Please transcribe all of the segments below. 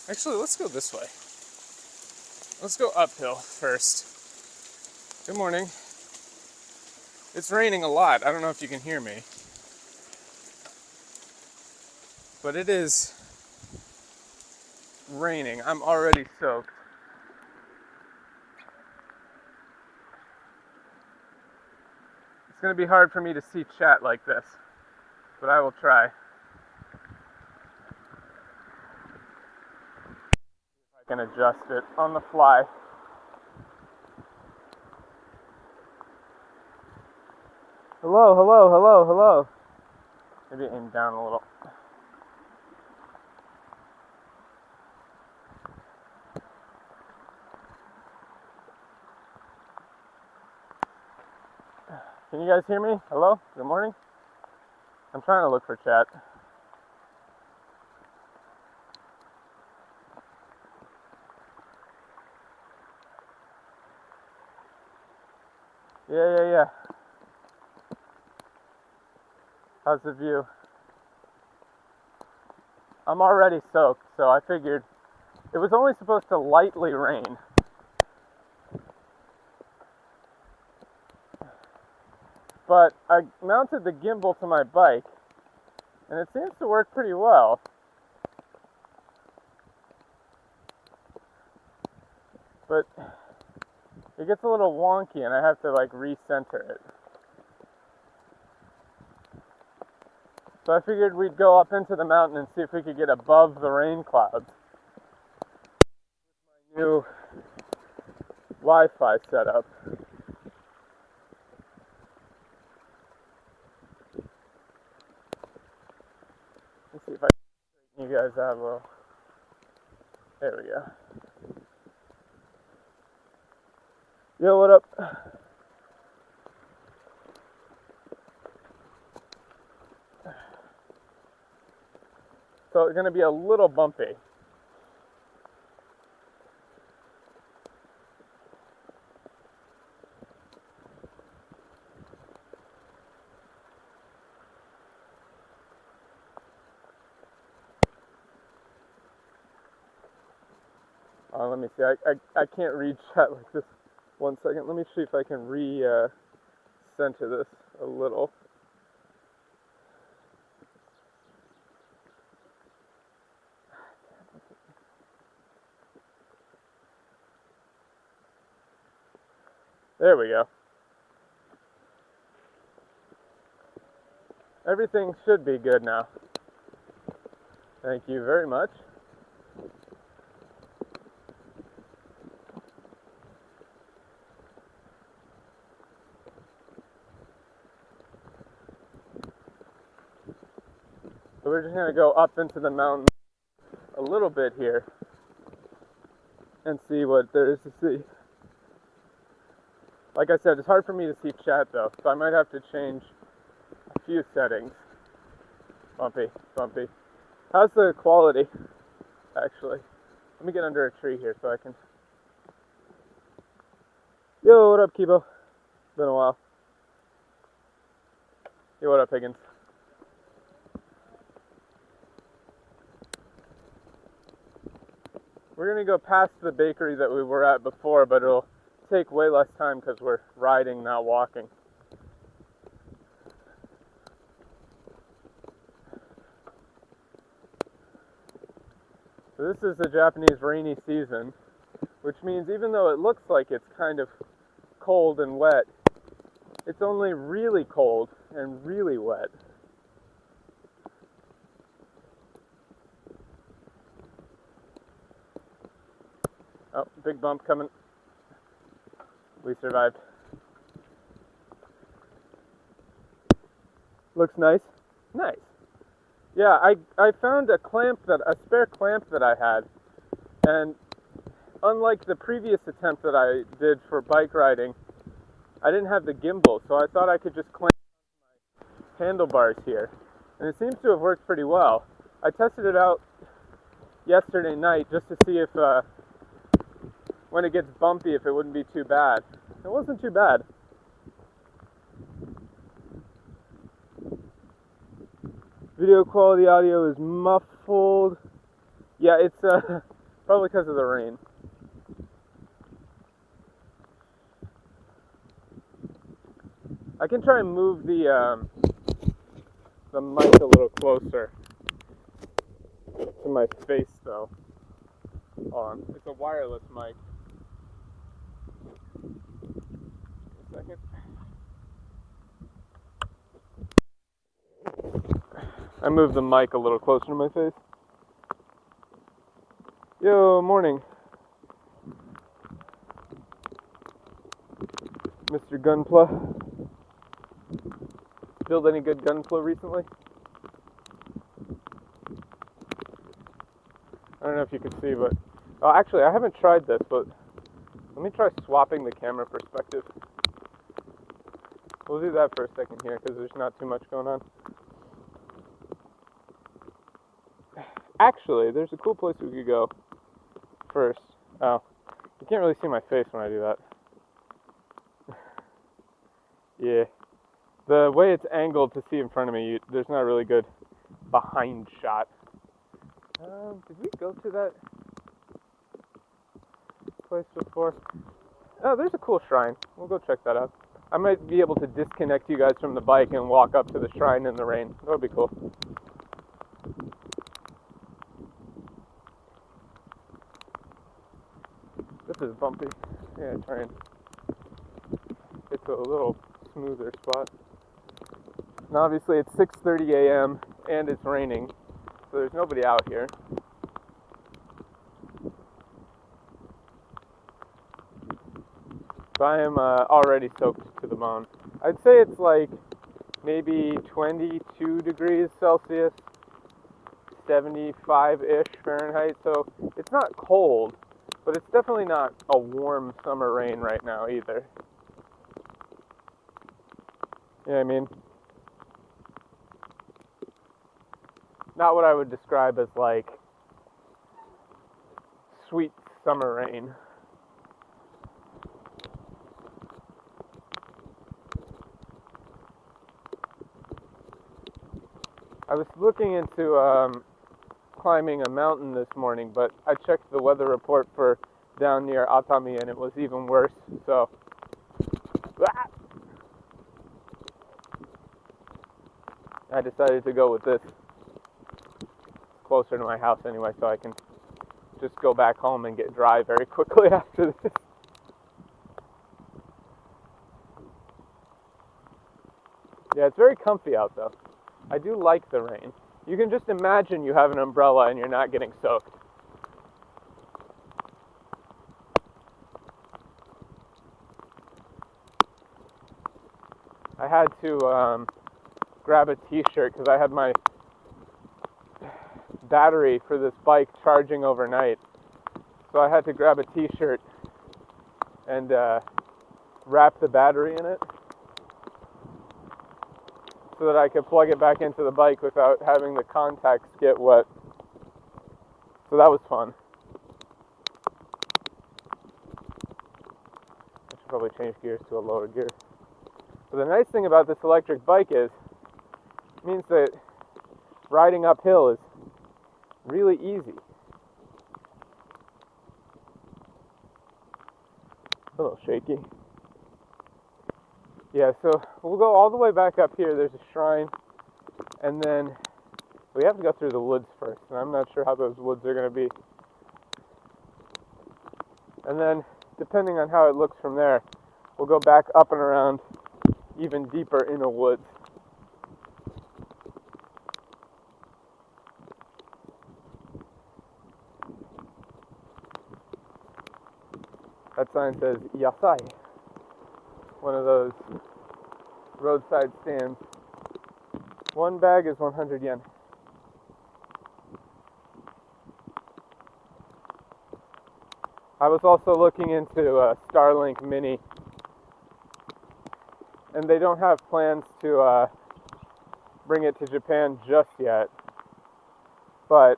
Actually, let's go this way. Let's go uphill first. Good morning. It's raining a lot. I don't know if you can hear me. But it is raining. I'm already soaked. It's going to be hard for me to see chat like this, but I will try. I can adjust it on the fly. Hello, hello, hello, hello. Maybe aim down a little. Can you guys hear me? Hello? Good morning? I'm trying to look for chat. Yeah. How's the view? I'm already soaked, so I figured it was only supposed to lightly rain. But I mounted the gimbal to my bike, and it seems to work pretty well. But it gets a little wonky, and I have to like recenter it. So I figured we'd go up into the mountain and see if we could get above the rain clouds. With my new Wi-Fi setup. Let's see if I can straighten you guys out a little. There we go. Yo, what up? So it's going to be a little bumpy. Let me see. I can't read chat like this. 1 second. Let me see if I can center this a little. There we go. Everything should be good now. Thank you very much. So we're just going to go up into the mountain a little bit here and see what there is to see. Like I said, it's hard for me to see chat though, so I might have to change a few settings. Bumpy. How's the quality, actually? Let me get under a tree here so I can... Yo, what up, Kibo? Been a while. Yo, what up, Higgins? We're going to go past the bakery that we were at before, but it'll take way less time because we're riding, not walking. So this is the Japanese rainy season, which means even though it looks like it's kind of cold and wet, it's only really cold and really wet. Oh, big bump coming. We survived. Looks nice. Nice. Yeah, I found a spare clamp that I had, and unlike the previous attempt that I did for bike riding, I didn't have the gimbal, so I thought I could just clamp my handlebars here, and it seems to have worked pretty well. I tested it out yesterday night just to see if when it gets bumpy, if it wouldn't be too bad. It wasn't too bad. Video quality, audio is muffled. Yeah, it's probably because of the rain. I can try and move the mic a little closer to my face, though. Hold on, it's a wireless mic. A second. I moved the mic a little closer to my face. Yo, morning, Mr. Gunpla. Build any good Gunpla recently? I don't know if you can see, but oh, actually, I haven't tried this, but let me try swapping the camera perspective. We'll do that for a second here because there's not too much going on. Actually, there's a cool place we could go first. Oh, you can't really see my face when I do that. Yeah. The way it's angled to see in front of me, there's not a really good behind shot. Did we go to that place before? Oh, there's a cool shrine. We'll go check that out. I might be able to disconnect you guys from the bike and walk up to the shrine in the rain. That would be cool. This is bumpy. Yeah, try and get to a little smoother spot. And obviously it's 6:30 a.m. and it's raining, so there's nobody out here. So I am already soaked to the bone. I'd say it's like maybe 22 degrees Celsius, 75-ish Fahrenheit, so it's not cold, but it's definitely not a warm summer rain right now either. You know what I mean? Not what I would describe as like sweet summer rain. I was looking into climbing a mountain this morning, but I checked the weather report for down near Atami and it was even worse, so I decided to go with this. It's closer to my house anyway, so I can just go back home and get dry very quickly after this. Yeah, it's very comfy out though. I do like the rain. You can just imagine you have an umbrella and you're not getting soaked. I had to grab a t-shirt because I had my battery for this bike charging overnight. So I had to grab a t-shirt and wrap the battery in it so that I could plug it back into the bike without having the contacts get wet. So that was fun. I should probably change gears to a lower gear. But the nice thing about this electric bike is, it means that riding uphill is really easy. A little shaky. Yeah, so we'll go all the way back up here. There's a shrine, and then we have to go through the woods first, and I'm not sure how those woods are going to be. And then, depending on how it looks from there, we'll go back up and around even deeper in the woods. That sign says Yasai, one of those roadside stands. One bag is 100 yen. I was also looking into Starlink Mini, and they don't have plans to bring it to Japan just yet, but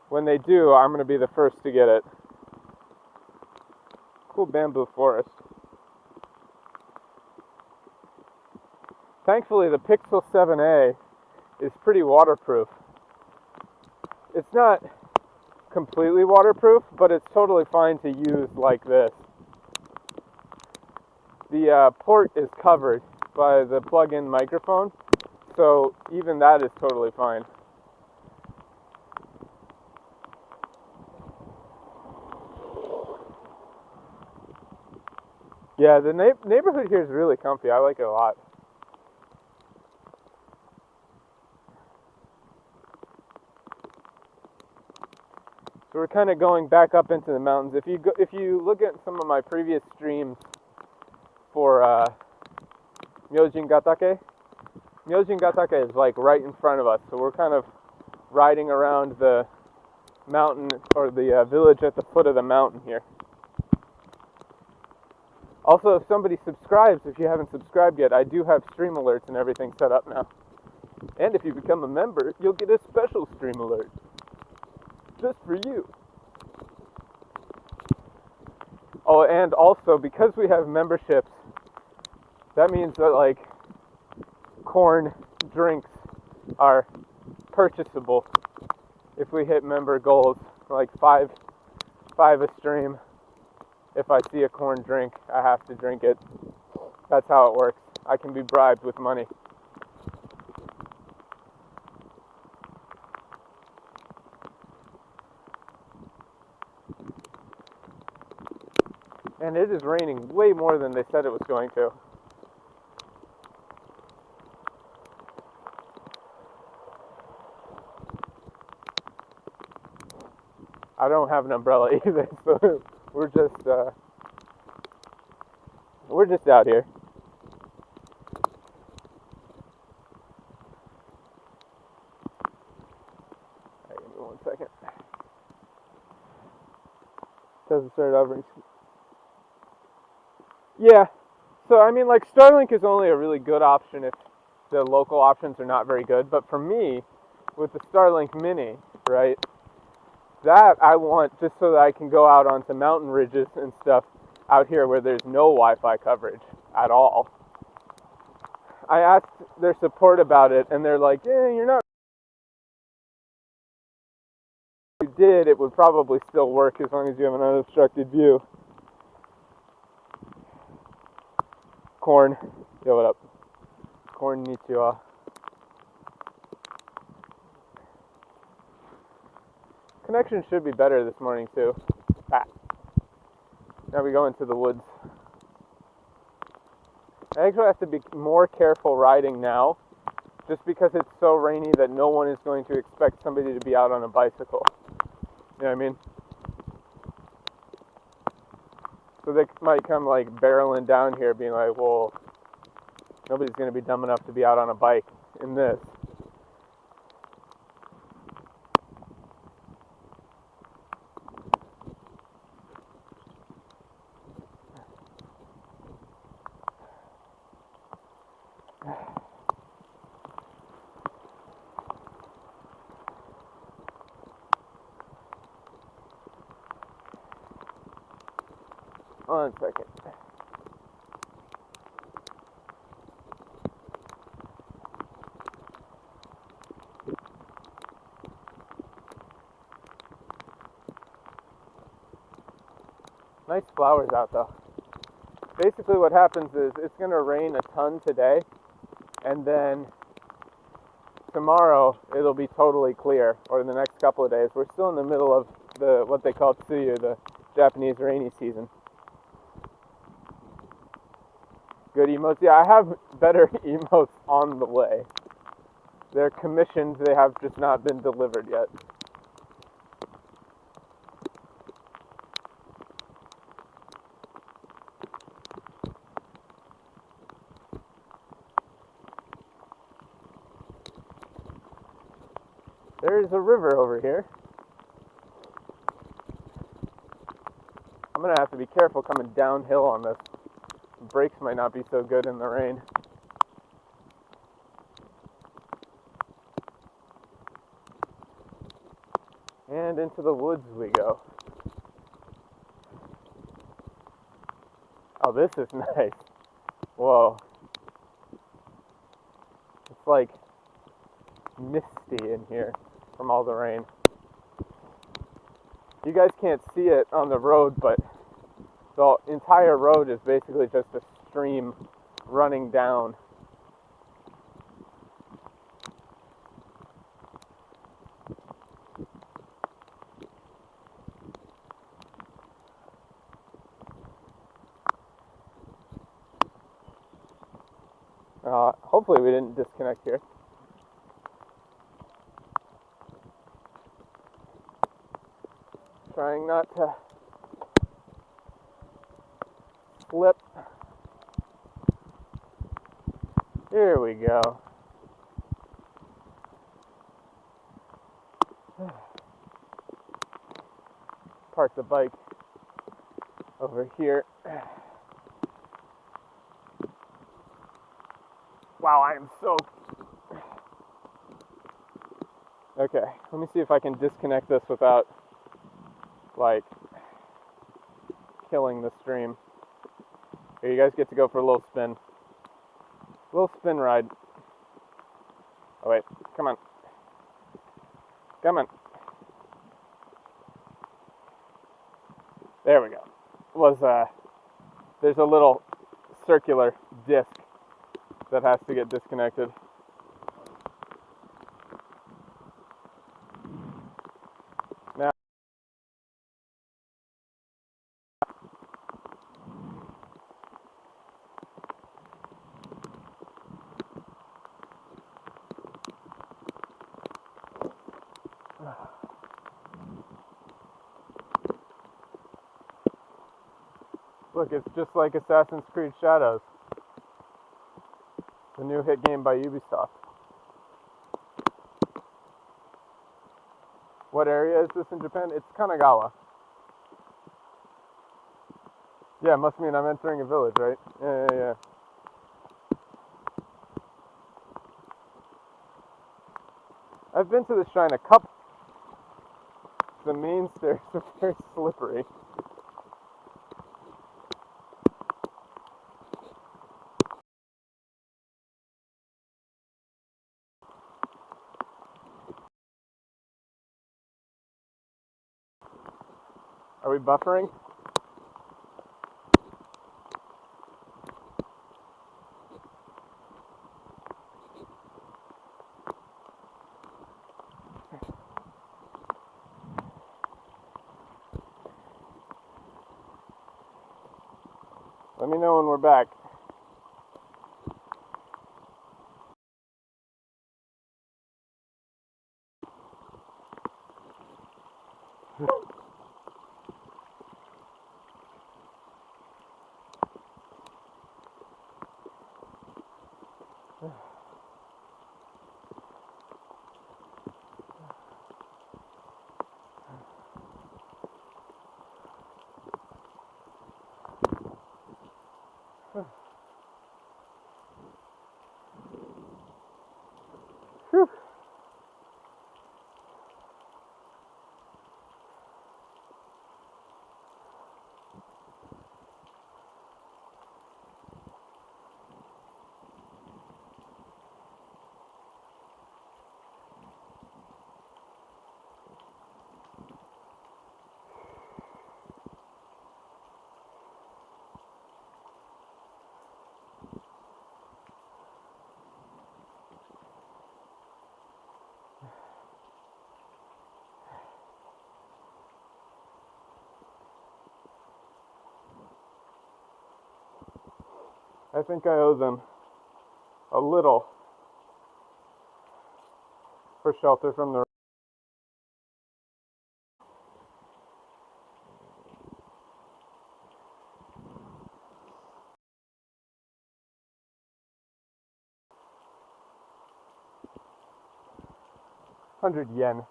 when they do, I'm going to be the first to get it. Cool bamboo forest. Thankfully, the Pixel 7a is pretty waterproof. It's not completely waterproof, but it's totally fine to use like this. The port is covered by the plug-in microphone, so even that is totally fine. Yeah, the neighborhood here is really comfy. I like it a lot. So we're kind of going back up into the mountains. If you look at some of my previous streams for Myojingatake is like right in front of us. So we're kind of riding around the mountain or the village at the foot of the mountain here. Also, if somebody subscribes, if you haven't subscribed yet, I do have stream alerts and everything set up now. And if you become a member, you'll get a special stream alert. Just for you. Oh, and also, because we have memberships, that means that, like, corn drinks are purchasable if we hit member goals, like five a stream. If I see a corn drink, I have to drink it. That's how it works. I can be bribed with money. And it is raining way more than they said it was going to. I don't have an umbrella either, so we're just out here. Alright, give me 1 second. Doesn't start over. Yeah. So I mean, like, Starlink is only a really good option if the local options are not very good. But for me, with the Starlink Mini, right? That I want just so that I can go out onto mountain ridges and stuff out here where there's no Wi-Fi coverage at all. I asked their support about it, and they're like, "Yeah, you're not." If you did, it would probably still work as long as you have an unobstructed view. Corn, yo, what up? Konnichiwa. Connection should be better this morning too. Now we go into the woods. I actually have to be more careful riding now, just because it's so rainy that no one is going to expect somebody to be out on a bicycle. You know what I mean? So they might come like barreling down here being like, well, nobody's going to be dumb enough to be out on a bike in this. One second. Nice flowers out though. Basically what happens is it's going to rain a ton today, and then tomorrow it'll be totally clear, or the next couple of days. We're still in the middle of what they call tsuyu, the Japanese rainy season. Good emotes. Yeah, I have better emotes on the way. They're commissioned, they have just not been delivered yet. There's a river over here. I'm gonna have to be careful coming downhill on this. Brakes might not be so good in the rain. And into the woods we go. Oh, this is nice. Whoa. It's like misty in here from all the rain. You guys can't see it on the road, but the entire road is basically just a stream running down. Hopefully we didn't disconnect here. Trying not to slip. Here we go. Park the bike over here. Wow, I am so... Okay, let me see if I can disconnect this without, like, killing the stream. Here, you guys get to go for a little spin. Little spin ride. Oh wait, come on. Come on. There we go. There's a little circular disc that has to get disconnected. Now, look, it's just like Assassin's Creed Shadows, the new hit game by Ubisoft. What area is this in Japan? It's Kanagawa. Yeah, must mean I'm entering a village, right? Yeah. I've been to the shrine a couple. The main stairs are very slippery. Are we buffering? Let me know when we're back. Whew. I think I owe them a little for shelter from the 100 yen.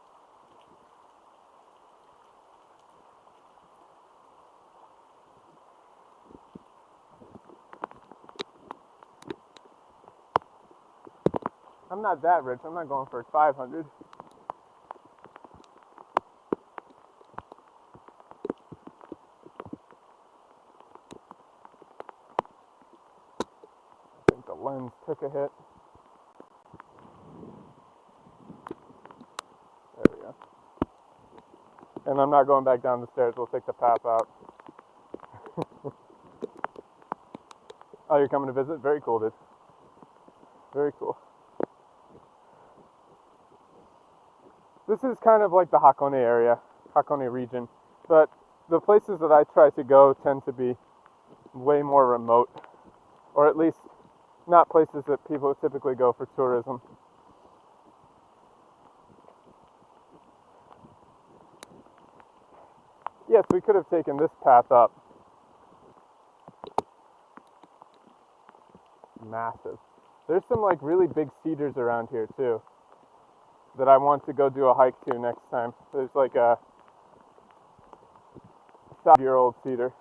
I'm not that rich. I'm not going for 500. I think the lens took a hit. And I'm not going back down the stairs. We'll take the path out. Oh, you're coming to visit? Very cool, dude. Very cool. This is kind of like the Hakone area, Hakone region. But the places that I try to go tend to be way more remote. Or at least not places that people typically go for tourism. Yes, we could have taken this path up. Massive. There's some like really big cedars around here too that I want to go do a hike to next time. There's like a 5-year-old cedar.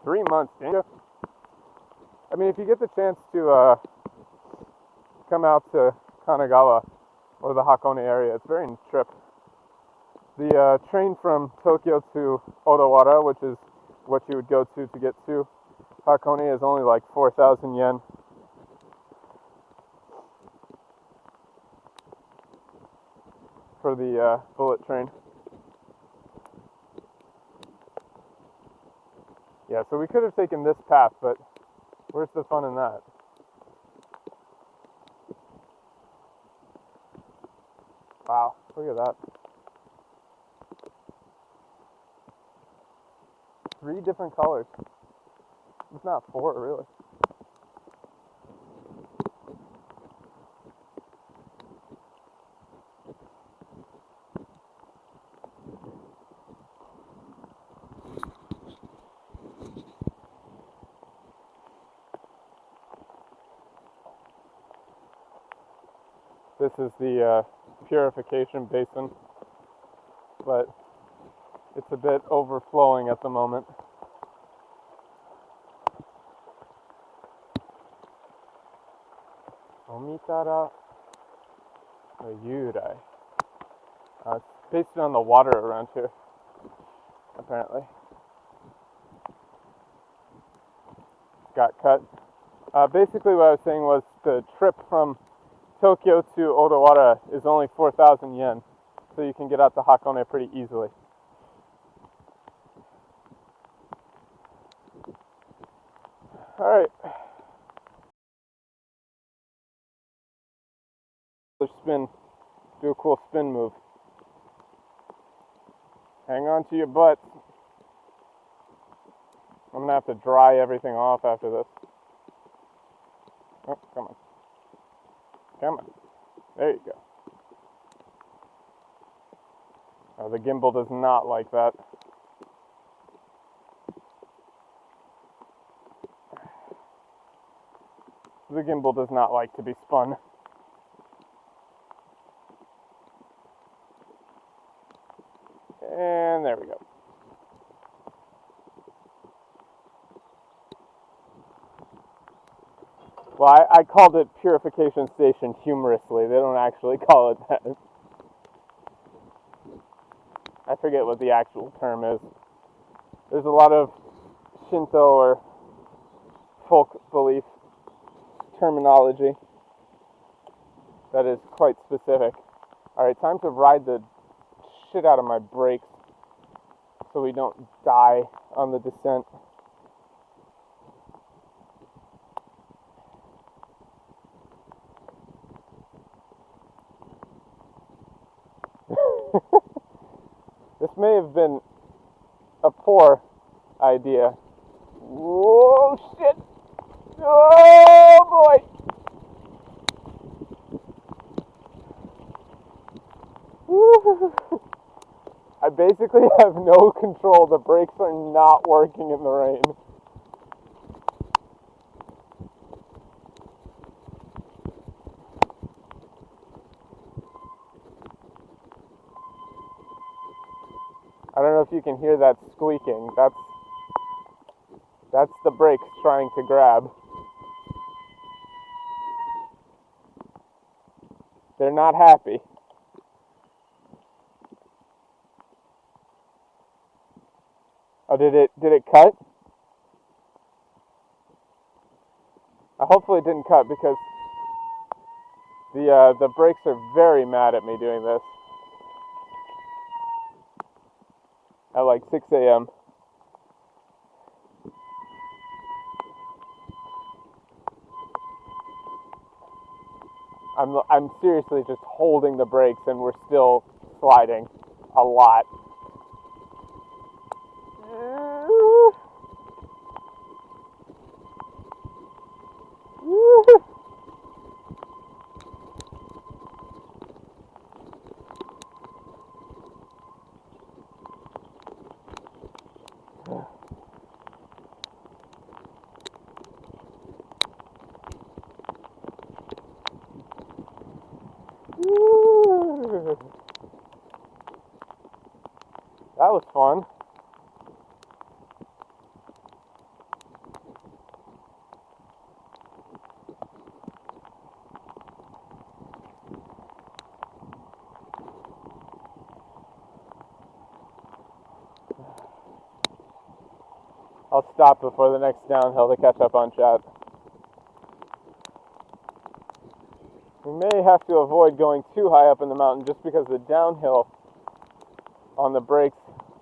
3 months, dang it. I mean, if you get the chance to come out to Kanagawa or the Hakone area, it's a very nice trip. The train from Tokyo to Odawara, which is what you would go to get to Hakone, is only like 4,000 yen. For the bullet train. Yeah, so we could have taken this path, but where's the fun in that? Wow, look at that. 3 different colors. It's not 4, really. This is the purification basin, but it's a bit overflowing at the moment. Omitara no Yurai. It's based on the water around here, apparently. Got cut. Basically what I was saying was the trip from Tokyo to Odawara is only 4,000 yen, so you can get out to Hakone pretty easily. Alright. Spin. Do a cool spin move. Hang on to your butt. I'm going to have to dry everything off after this. Oh, come on. Come on. There you go. Oh, the gimbal does not like that. The gimbal does not like to be spun. And there we go. Well, I called it Purification Station humorously. They don't actually call it that. I forget what the actual term is. There's a lot of Shinto or folk belief terminology that is quite specific. Alright, time to ride the shit out of my brakes so we don't die on the descent. This may have been a poor idea. Whoa, shit! Oh boy! I basically have no control. The brakes are not working in the rain. I don't know if you can hear that squeaking. That's the brakes trying to grab. They're not happy. Oh, did it cut? Hopefully it didn't cut because the brakes are very mad at me doing this. at like 6 a.m. I'm seriously just holding the brakes and we're still sliding a lot. That was fun. I'll stop before the next downhill to catch up on chat. We may have to avoid going too high up in the mountain just because the downhill on the brakes,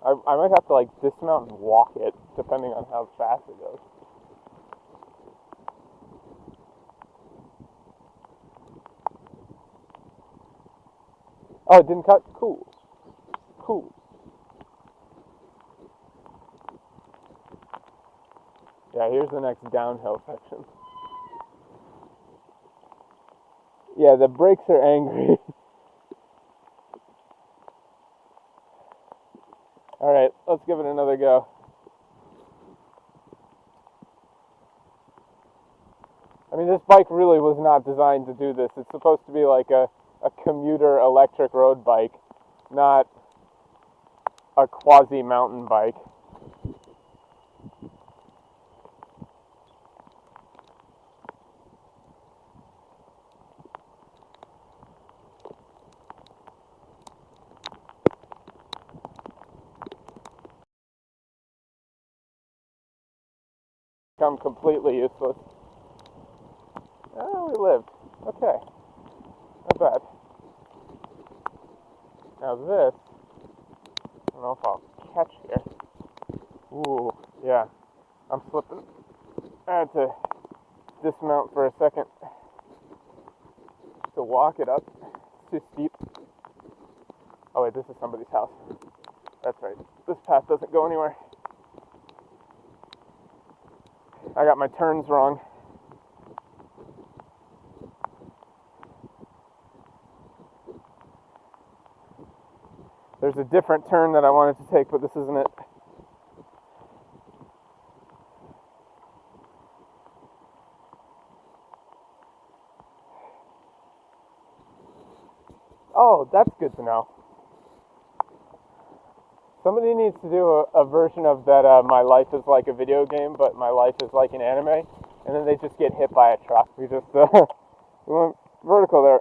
I might have to like dismount and walk it depending on how fast it goes. Oh, it didn't cut? Cool. Cool. Yeah, here's the next downhill section. Yeah, the brakes are angry. Alright, let's give it another go. I mean, this bike really was not designed to do this. It's supposed to be like a commuter electric road bike, not a quasi-mountain bike. Become completely useless. Oh, we lived. Okay. Not bad. Now this, I don't know if I'll catch here. Ooh, yeah. I'm slipping. I had to dismount for a second to walk it up. It's too steep. Oh wait, this is somebody's house. That's right. This path doesn't go anywhere. I got my turns wrong. There's a different turn that I wanted to take, but this isn't it. Oh, that's good to know. Somebody needs to do a version of that, my life is like a video game, but my life is like an anime, and then they just get hit by a truck. We just, we went vertical there.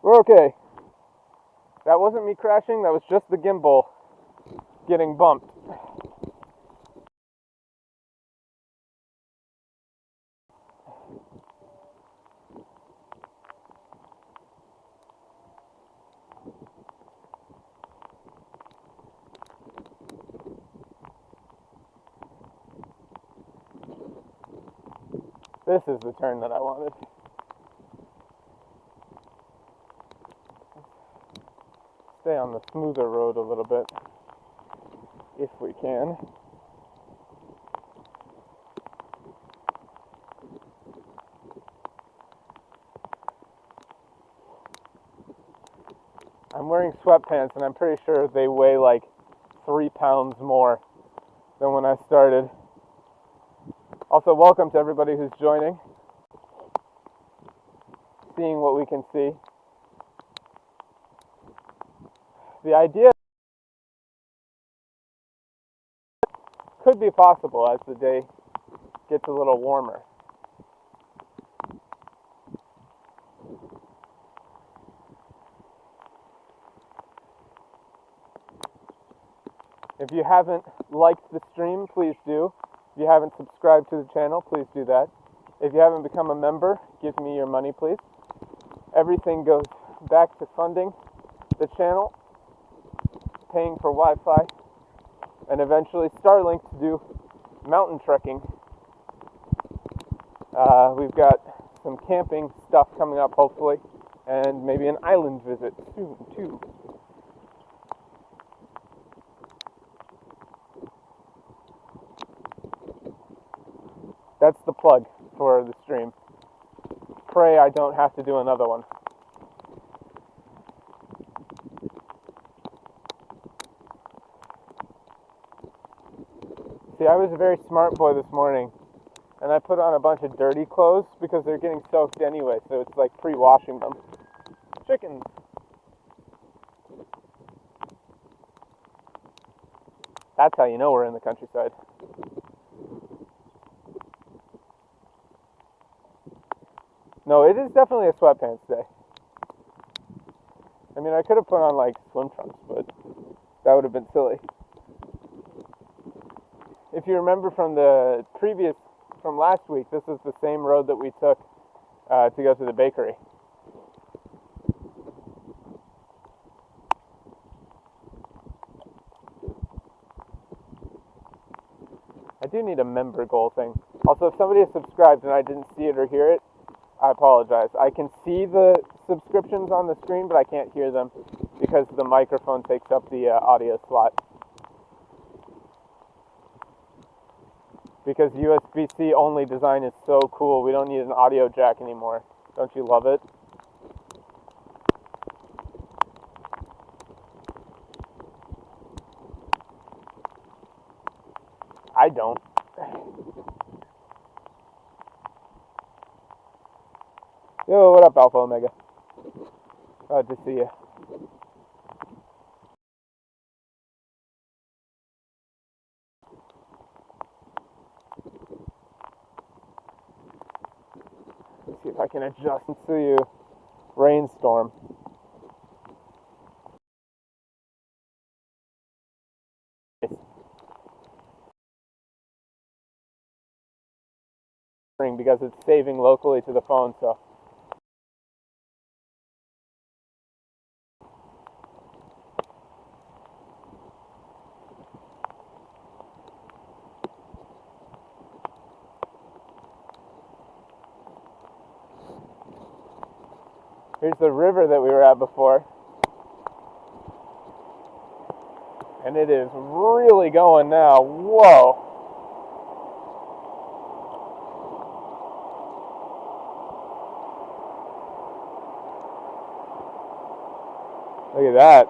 We're okay. That wasn't me crashing, that was just the gimbal getting bumped. This is the turn that I wanted. Stay on the smoother road a little bit, if we can. I'm wearing sweatpants and I'm pretty sure they weigh like 3 pounds more than when I started. Also, welcome to everybody who's joining, seeing what we can see. The idea could be possible as the day gets a little warmer. If you haven't liked the stream, please do. If you haven't subscribed to the channel, please do that. If you haven't become a member, give me your money, please. Everything goes back to funding the channel paying for Wi-Fi, and eventually Starlink to do mountain trekking. We've got some camping stuff coming up, hopefully, and maybe an island visit soon, too. That's the plug for the stream. Pray I don't have to do another one. See, I was a very smart boy this morning, and I put on a bunch of dirty clothes because they're getting soaked anyway, so it's like pre-washing them. Chickens. That's how you know we're in the countryside. No, it is definitely a sweatpants day. I mean, I could have put on like swim trunks, but that would have been silly. If you remember from last week, this is the same road that we took to go to the bakery. I do need a member goal thing. Also, if somebody has subscribed and I didn't see it or hear it, I apologize. I can see the subscriptions on the screen, but I can't hear them because the microphone takes up the audio slot. Because USB-C only design is so cool, we don't need an audio jack anymore. Don't you love it? I don't. Yo, what up, Alpha Omega? Glad to see you. Let's see if I can adjust to you. Rainstorm. Because it's saving locally to the phone, so. Here's the river that we were at before. And it is really going now. Whoa. Look at that.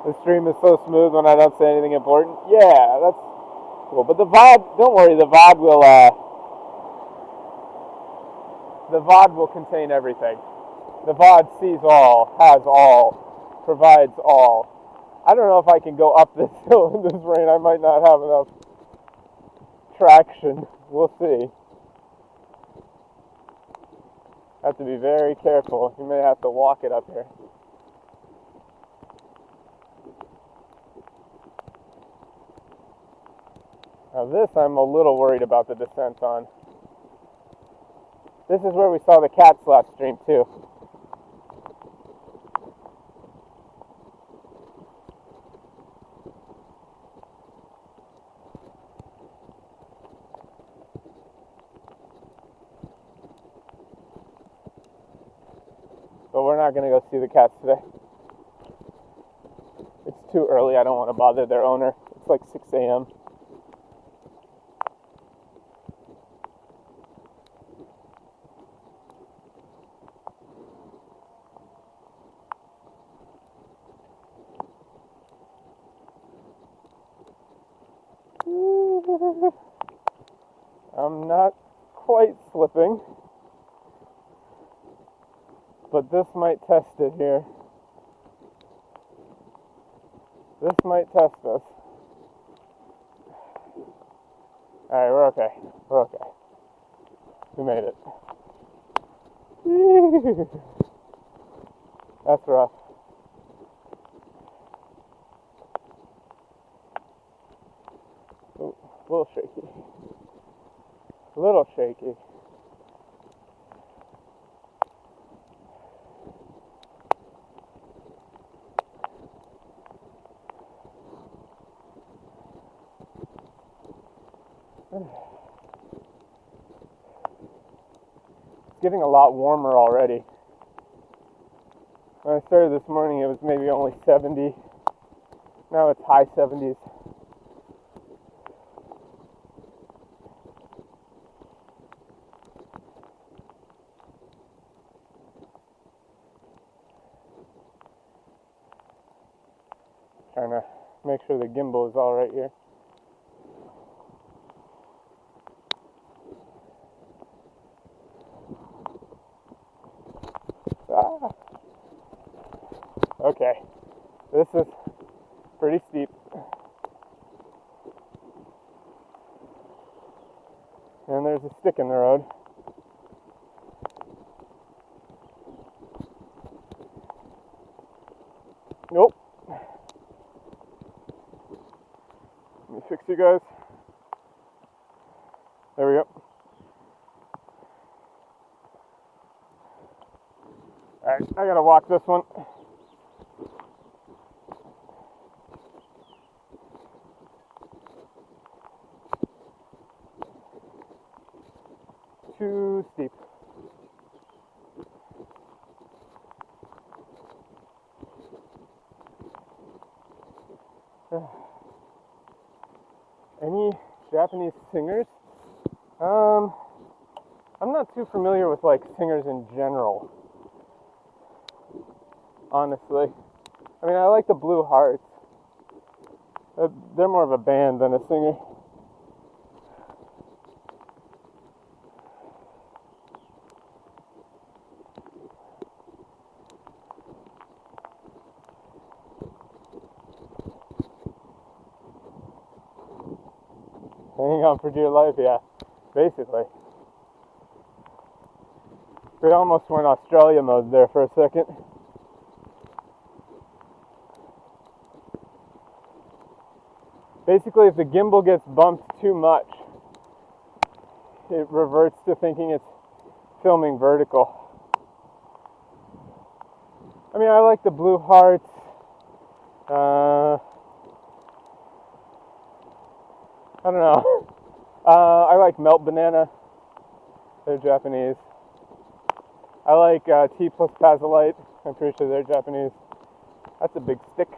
The stream is so smooth when I don't say anything important. Yeah, that's cool. But the VOD, don't worry, the VOD will contain everything. The VOD sees all, has all, provides all. I don't know if I can go up this hill in this rain. I might not have enough traction. We'll see. Have to be very careful. You may have to walk it up here. Now this I'm a little worried about the descent on. This is where we saw the cats last stream too. But we're not going to go see the cats today. It's too early. I don't want to bother their owner. It's like 6 a.m. I'm not quite slipping, but this might test it here. This might test us. Alright, we're okay. We're okay. We made it. That's rough. Ooh. A little shaky. A little shaky. It's getting a lot warmer already. When I started this morning, it was maybe only 70. Now it's high 70s. Trying to make sure the gimbal is all right here. Ah. Okay, this is pretty steep. And there's a stick in the road. Nope. Let me fix you guys. There we go. Alright, I gotta walk this one. Too steep. Any Japanese singers? I'm not too familiar with like singers in general, honestly. I mean, I like the Blue Hearts. They're more of a band than a singer. Hanging on for dear life, yeah, basically. We almost went Australia mode there for a second. Basically, if the gimbal gets bumped too much, it reverts to thinking it's filming vertical. I mean, I like the Blue Hearts. I don't know. I like Melt Banana. They're Japanese. I like T plus Pazolite. I'm pretty sure they're Japanese. That's a big stick.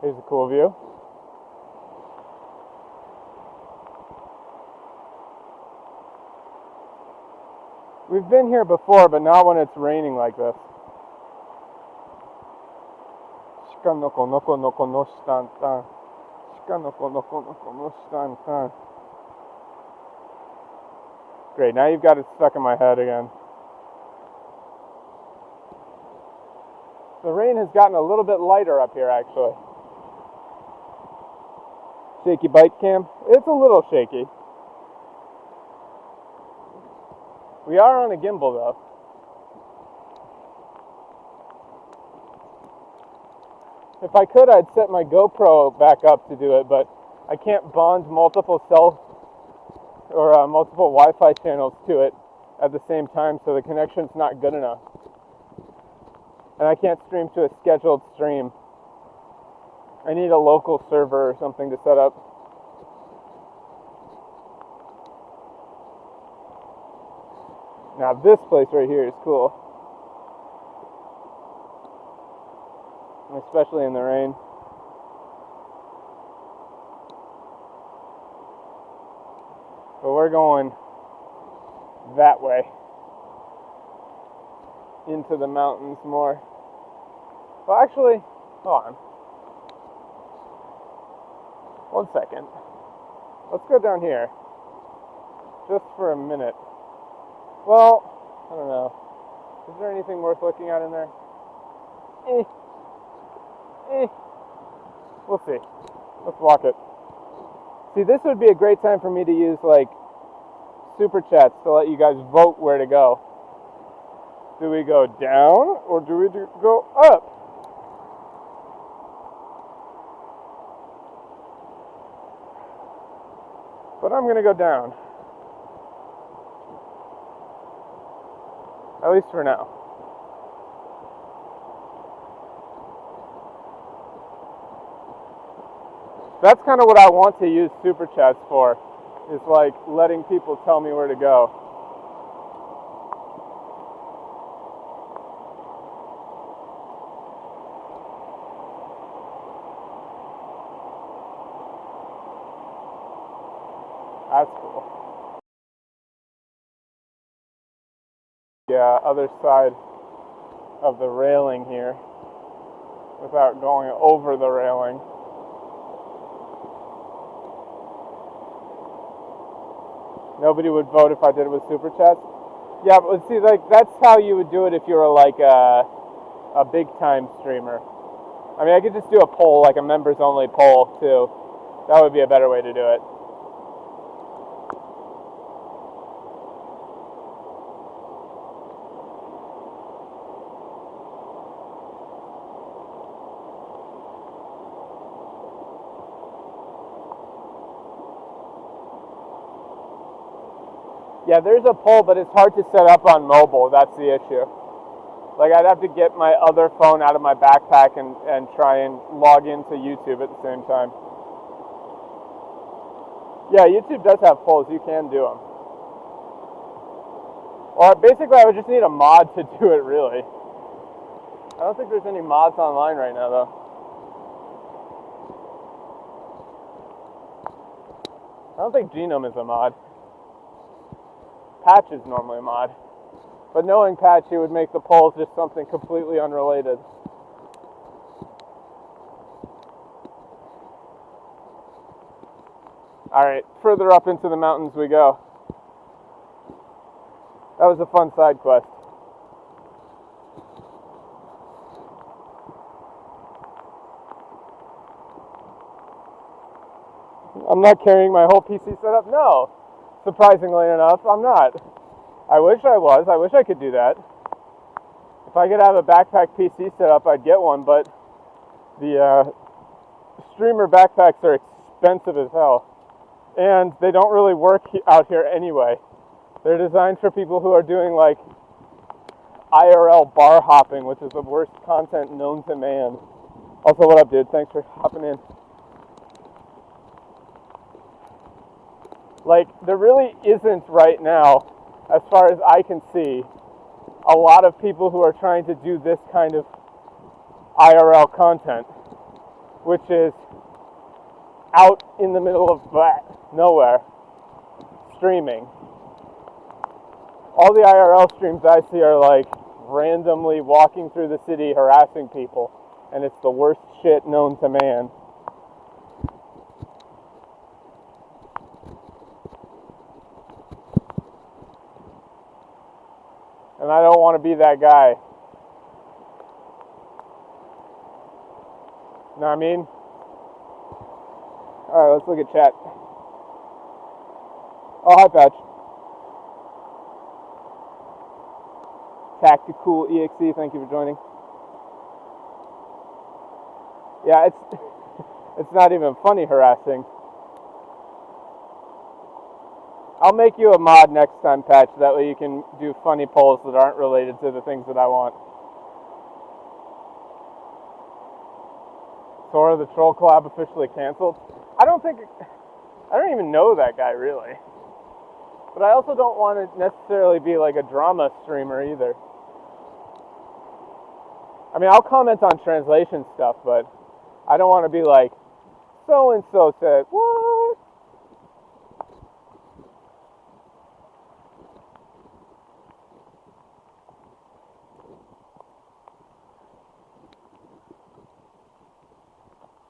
Here's a cool view. We've been here before, but not when it's raining like this. Shika noko noko noko no shitan-tan. Shika noko noko noko no shitan-tan. Great, now you've got it stuck in my head again. The rain has gotten a little bit lighter up here, actually. Shaky bike cam? It's a little shaky. We are on a gimbal, though. If I could, I'd set my GoPro back up to do it, but I can't bond multiple multiple Wi-Fi channels to it at the same time, so the connection's not good enough. And I can't stream to a scheduled stream. I need a local server or something to set up. Now this place right here is cool. Especially in the rain. But we're going that way. Into the mountains more. Well, actually, hold on. 1 second. Let's go down here. Just for a minute. Well, I don't know. Is there anything worth looking at in there? We'll see. Let's walk it. See, this would be a great time for me to use, like, super chats to let you guys vote where to go. Do we go down or do we go up? But I'm going to go down. At least for now. That's kind of what I want to use super chats for, is like letting people tell me where to go. That's cool. Yeah, other side of the railing here without going over the railing. Nobody would vote if I did it with super chats. Yeah, but see, like, that's how you would do it if you were like a big time streamer. I mean, I could just do a poll, like a members only poll too. That would be a better way to do it. Yeah, there's a poll, but it's hard to set up on mobile. That's the issue. Like, I'd have to get my other phone out of my backpack and try and log into YouTube at the same time. Yeah, YouTube does have polls. You can do them. Or basically, I would just need a mod to do it, really. I don't think there's any mods online right now, though. I don't think Genome is a mod. Patch is normally a mod. But knowing Patch, he would make the polls just something completely unrelated. Alright, further up into the mountains we go. That was a fun side quest. I'm not carrying my whole PC setup? No. Surprisingly enough, I'm not. I wish I was. I wish I could do that. If I could have a backpack PC set up, I'd get one, but the streamer backpacks are expensive as hell. And they don't really work out here anyway. They're designed for people who are doing, like, IRL bar hopping, which is the worst content known to man. Also, what up, dude? Thanks for hopping in. Like, there really isn't right now, as far as I can see, a lot of people who are trying to do this kind of IRL content, which is out in the middle of nowhere, streaming. All the IRL streams I see are like randomly walking through the city harassing people, and it's the worst shit known to man. And I don't want to be that guy. Know what I mean? Alright, let's look at chat. Oh, hi, Patch. Tactical EXE, thank you for joining. Yeah, it's not even funny harassing. I'll make you a mod next time, Patch. That way you can do funny polls that aren't related to the things that I want. Sora the Troll collab officially canceled? I don't even know that guy, really. But I also don't want to necessarily be like a drama streamer either. I mean, I'll comment on translation stuff, but I don't want to be like, so-and-so said, what?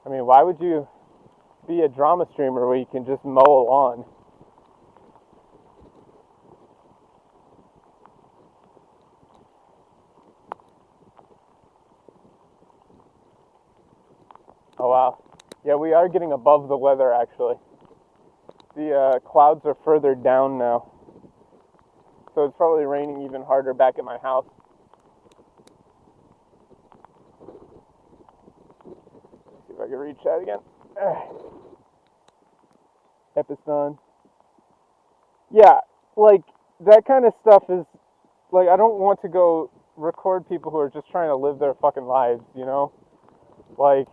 I mean, why would you be a drama streamer where you can just mow a lawn? Oh, wow. Yeah, we are getting above the weather, actually. The clouds are further down now, so it's probably raining even harder back at my house. Let's see if I can reach that again. Episton. Yeah, like, that kind of stuff is, like, I don't want to go record people who are just trying to live their fucking lives, you know? Like,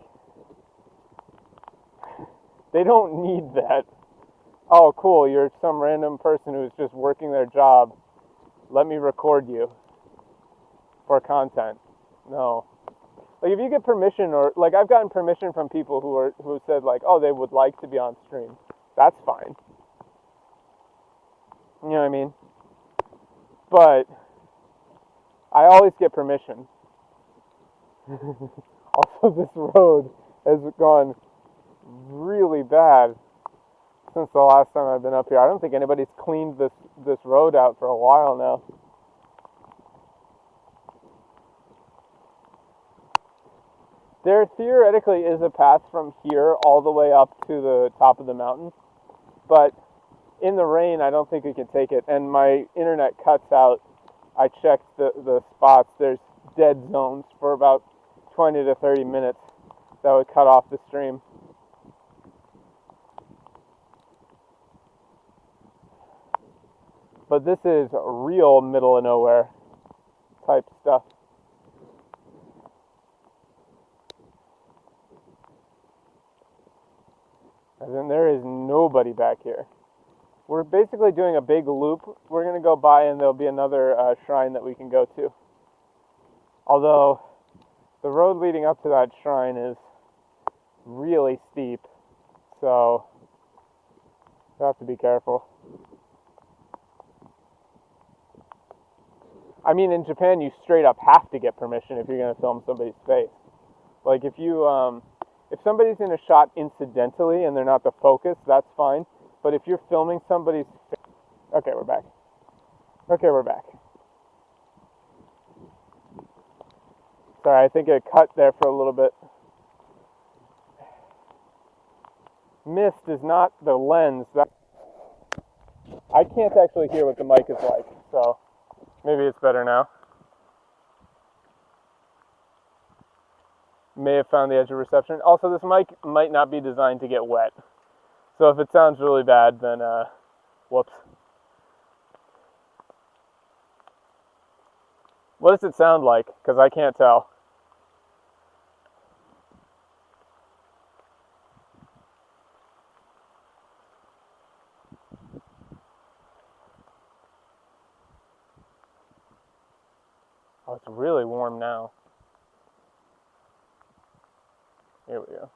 they don't need that. Oh, cool, you're some random person who's just working their job. Let me record you for content. No. Like, if you get permission, or, like, I've gotten permission from people who said, like, oh, they would like to be on stream. That's fine. You know what I mean? But I always get permission. Also, this road has gone really bad since the last time I've been up here. I don't think anybody's cleaned this road out for a while now. There theoretically is a path from here all the way up to the top of the mountain, but in the rain I don't think we can take it, and my internet cuts out. I checked the spots. There's dead zones for about 20 to 30 minutes that would cut off the stream. But this is real middle of nowhere type stuff. And then there is nobody back here. We're basically doing a big loop. We're going to go by and there'll be another shrine that we can go to. Although the road leading up to that shrine is really steep, so you have to be careful. I mean, in Japan, you straight up have to get permission if you're going to film somebody's face. Like, if somebody's in a shot incidentally and they're not the focus, that's fine. But if you're filming somebody's face... Okay, we're back. Sorry, I think it cut there for a little bit. Mist is not the lens. I can't actually hear what the mic is like, so maybe it's better now. May have found the edge of reception. Also, this mic might not be designed to get wet. So if it sounds really bad, then, whoops. What does it sound like? Because I can't tell. Oh, it's really warm now. Here we go.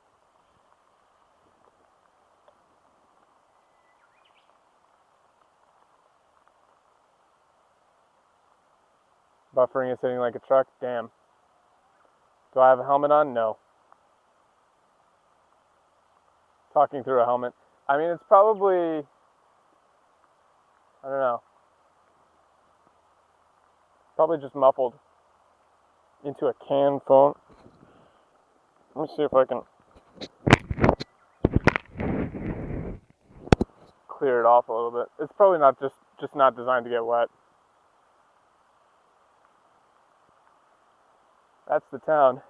Buffering is hitting like a truck. Damn. Do I have a helmet on? No. Talking through a helmet. I mean, it's probably... I don't know. Probably just muffled into a can phone. Let me see if I can clear it off a little bit. It's probably not just not designed to get wet. That's the town.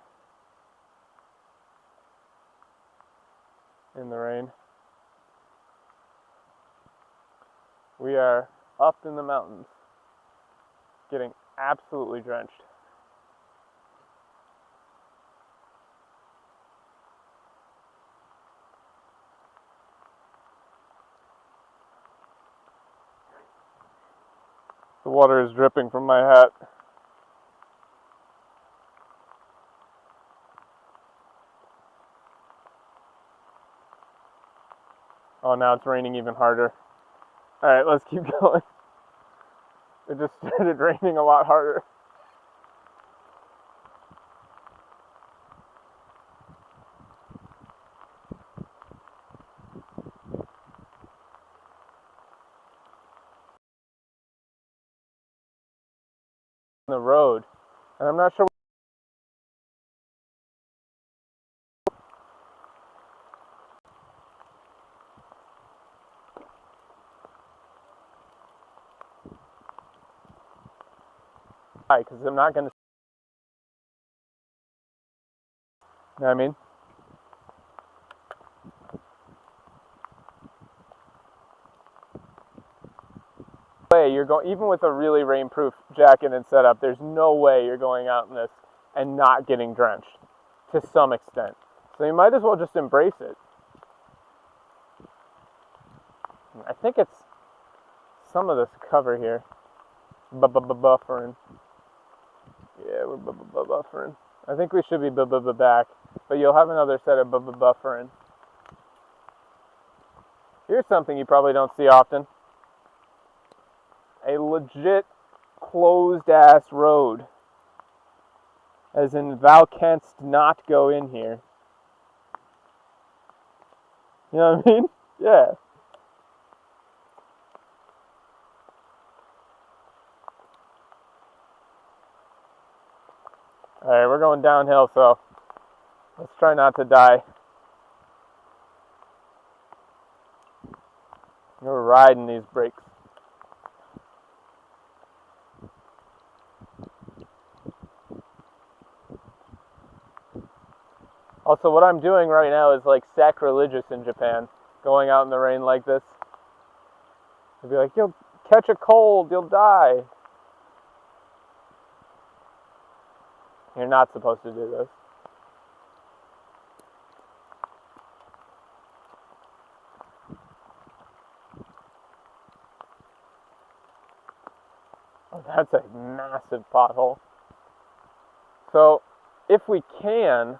In the rain. We are up in the mountains, getting absolutely drenched. The water is dripping from my hat. Oh, now it's raining even harder. Alright, let's keep going. It just started raining a lot harder. The road, and I'm not sure. because I'm not going to, you know what I mean? You're going, even with a really rainproof jacket and setup, there's no way you're going out in this and not getting drenched to some extent. So you might as well just embrace it. I think it's some of this cover here. Buffering. Yeah, we're buffering. I think we should be back, but you'll have another set of buffering. Here's something you probably don't see often. A legit closed-ass road. As in, thou canst not go in here. You know what I mean? Yeah. Alright, we're going downhill, so let's try not to die. We're riding these brakes. Also, what I'm doing right now is like sacrilegious in Japan. Going out in the rain like this. They'd be like, you'll catch a cold, you'll die. You're not supposed to do this. Oh, that's a massive pothole. So, if we can,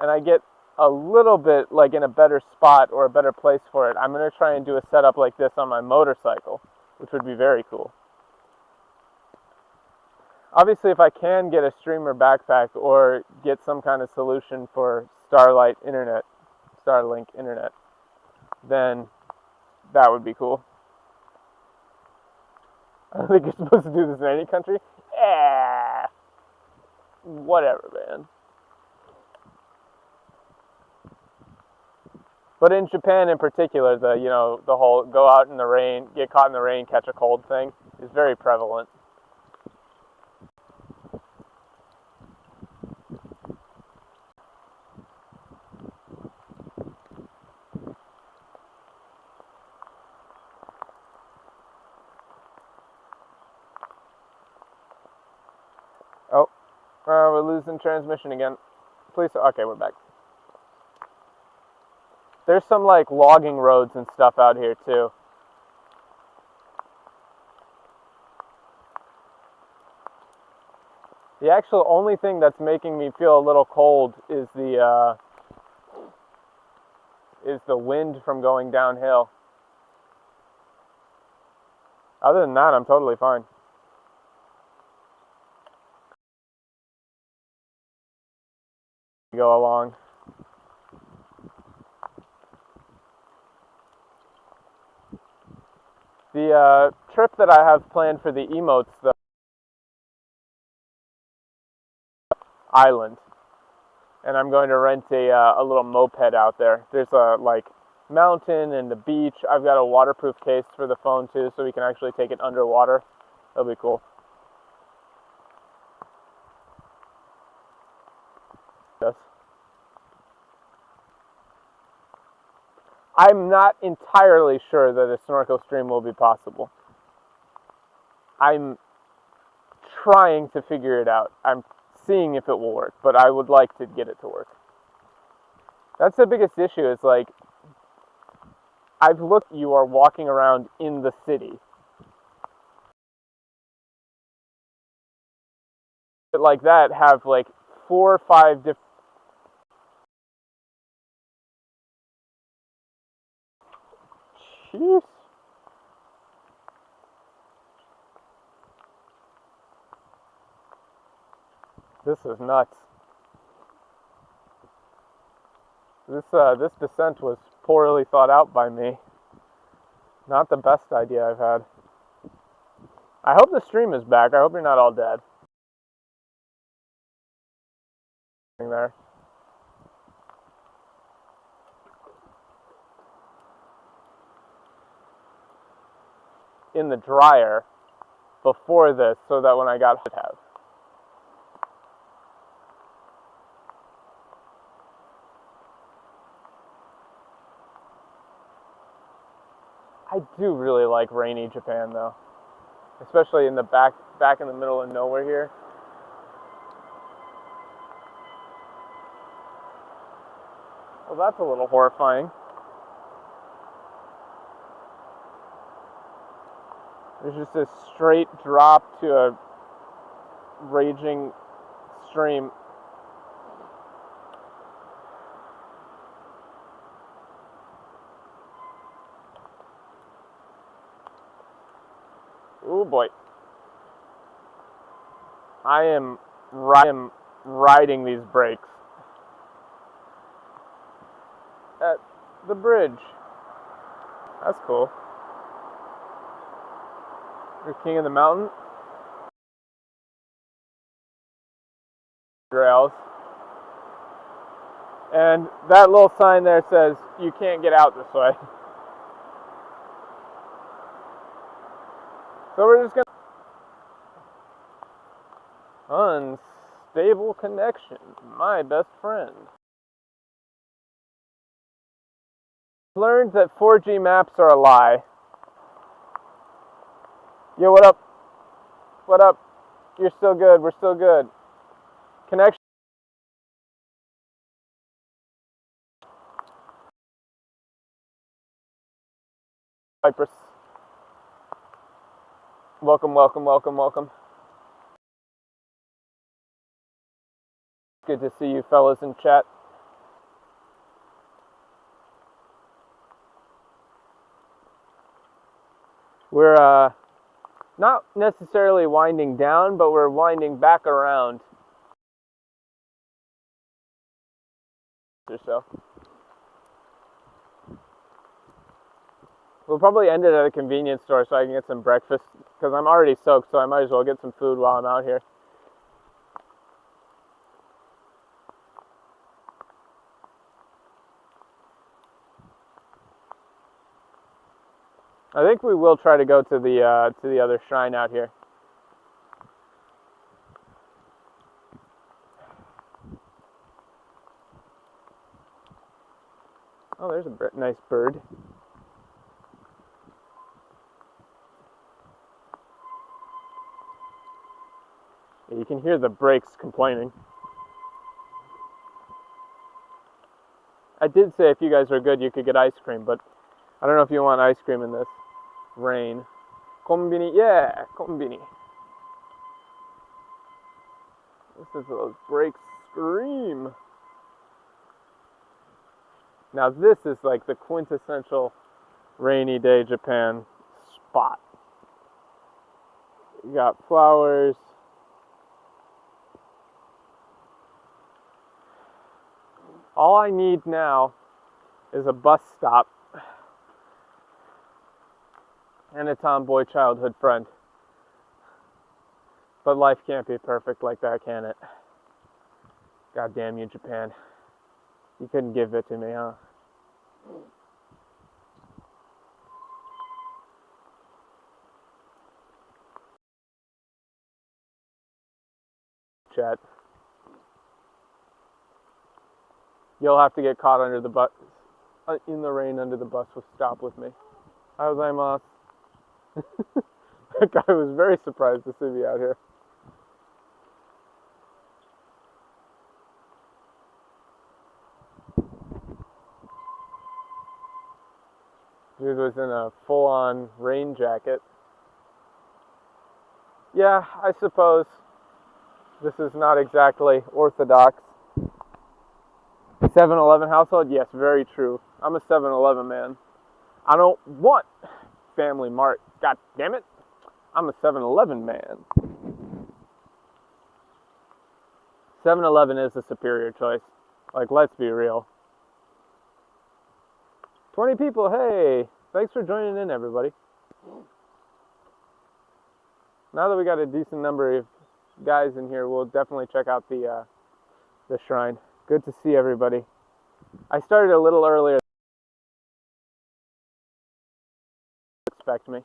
and I get a little bit like in a better spot or a better place for it, I'm going to try and do a setup like this on my motorcycle, which would be very cool. Obviously, if I can get a streamer backpack or get some kind of solution for Starlink internet, then that would be cool. I don't think you're supposed to do this in any country. Whatever, man. But in Japan in particular, the whole go out in the rain, get caught in the rain, catch a cold thing is very prevalent. Oh, we're losing transmission again. Please, okay, we're back. There's some like logging roads and stuff out here too. The actual only thing that's making me feel a little cold is the wind from going downhill. Other than that, I'm totally fine. Go along. The trip that I have planned for the emotes, the island, and I'm going to rent a little moped out there. There's a like mountain and the beach. I've got a waterproof case for the phone too, so we can actually take it underwater. That'll be cool. Yes. I'm not entirely sure that a snorkel stream will be possible. I'm trying to figure it out. I'm seeing if it will work, but I would like to get it to work. That's the biggest issue, is like, I've looked, you are walking around in the city. But like that have like 4 or 5 different... Jeez. This is nuts. This descent was poorly thought out by me. Not the best idea I've had. I hope the stream is back. I hope you're not all dead. There. In the dryer before this, so that when I got to have. I do really like rainy Japan though, especially in the back in the middle of nowhere here. Well, that's a little horrifying. There's just a straight drop to a raging stream. Oh boy. I am riding these brakes at the bridge. That's cool. You're king of the mountain. Rails. And that little sign there says you can't get out this way. So we're just gonna unstable connection, my best friend. Learned that 4G maps are a lie. Yo, what up? What up? You're still good. We're still good. Connection. Cyprus. Welcome, welcome, welcome, welcome. Good to see you fellas in chat. We're not necessarily winding down, but we're winding back around. Or so. We'll probably end it at a convenience store so I can get some breakfast, because I'm already soaked, so I might as well get some food while I'm out here. I think we will try to go to the other shrine out here. Oh, there's a nice bird. You can hear the brakes complaining. I did say if you guys are good, you could get ice cream, but I don't know if you want ice cream in this rain. Konbini, yeah, konbini. Listen to those brakes scream. Now this is like the quintessential rainy day Japan spot. You got flowers. All I need now is a bus stop and a tomboy childhood friend. But life can't be perfect like that, can it? God damn you, Japan. You couldn't give it to me, huh? Chat. You'll have to get caught under the bus, in the rain under the bus with stop with me. Gozaimasu. That guy was very surprised to see me out here. Dude was in a full-on rain jacket. Yeah, I suppose this is not exactly orthodox. 7-Eleven household? Yes, very true. I'm a 7-Eleven man. I don't want Family Mart. God damn it. I'm a 7-Eleven man. 7-Eleven is a superior choice. Like, let's be real. 20 people, hey! Thanks for joining in, everybody. Now that we got a decent number of guys in here, we'll definitely check out the shrine. Good to see everybody. I started a little earlier than you expect me.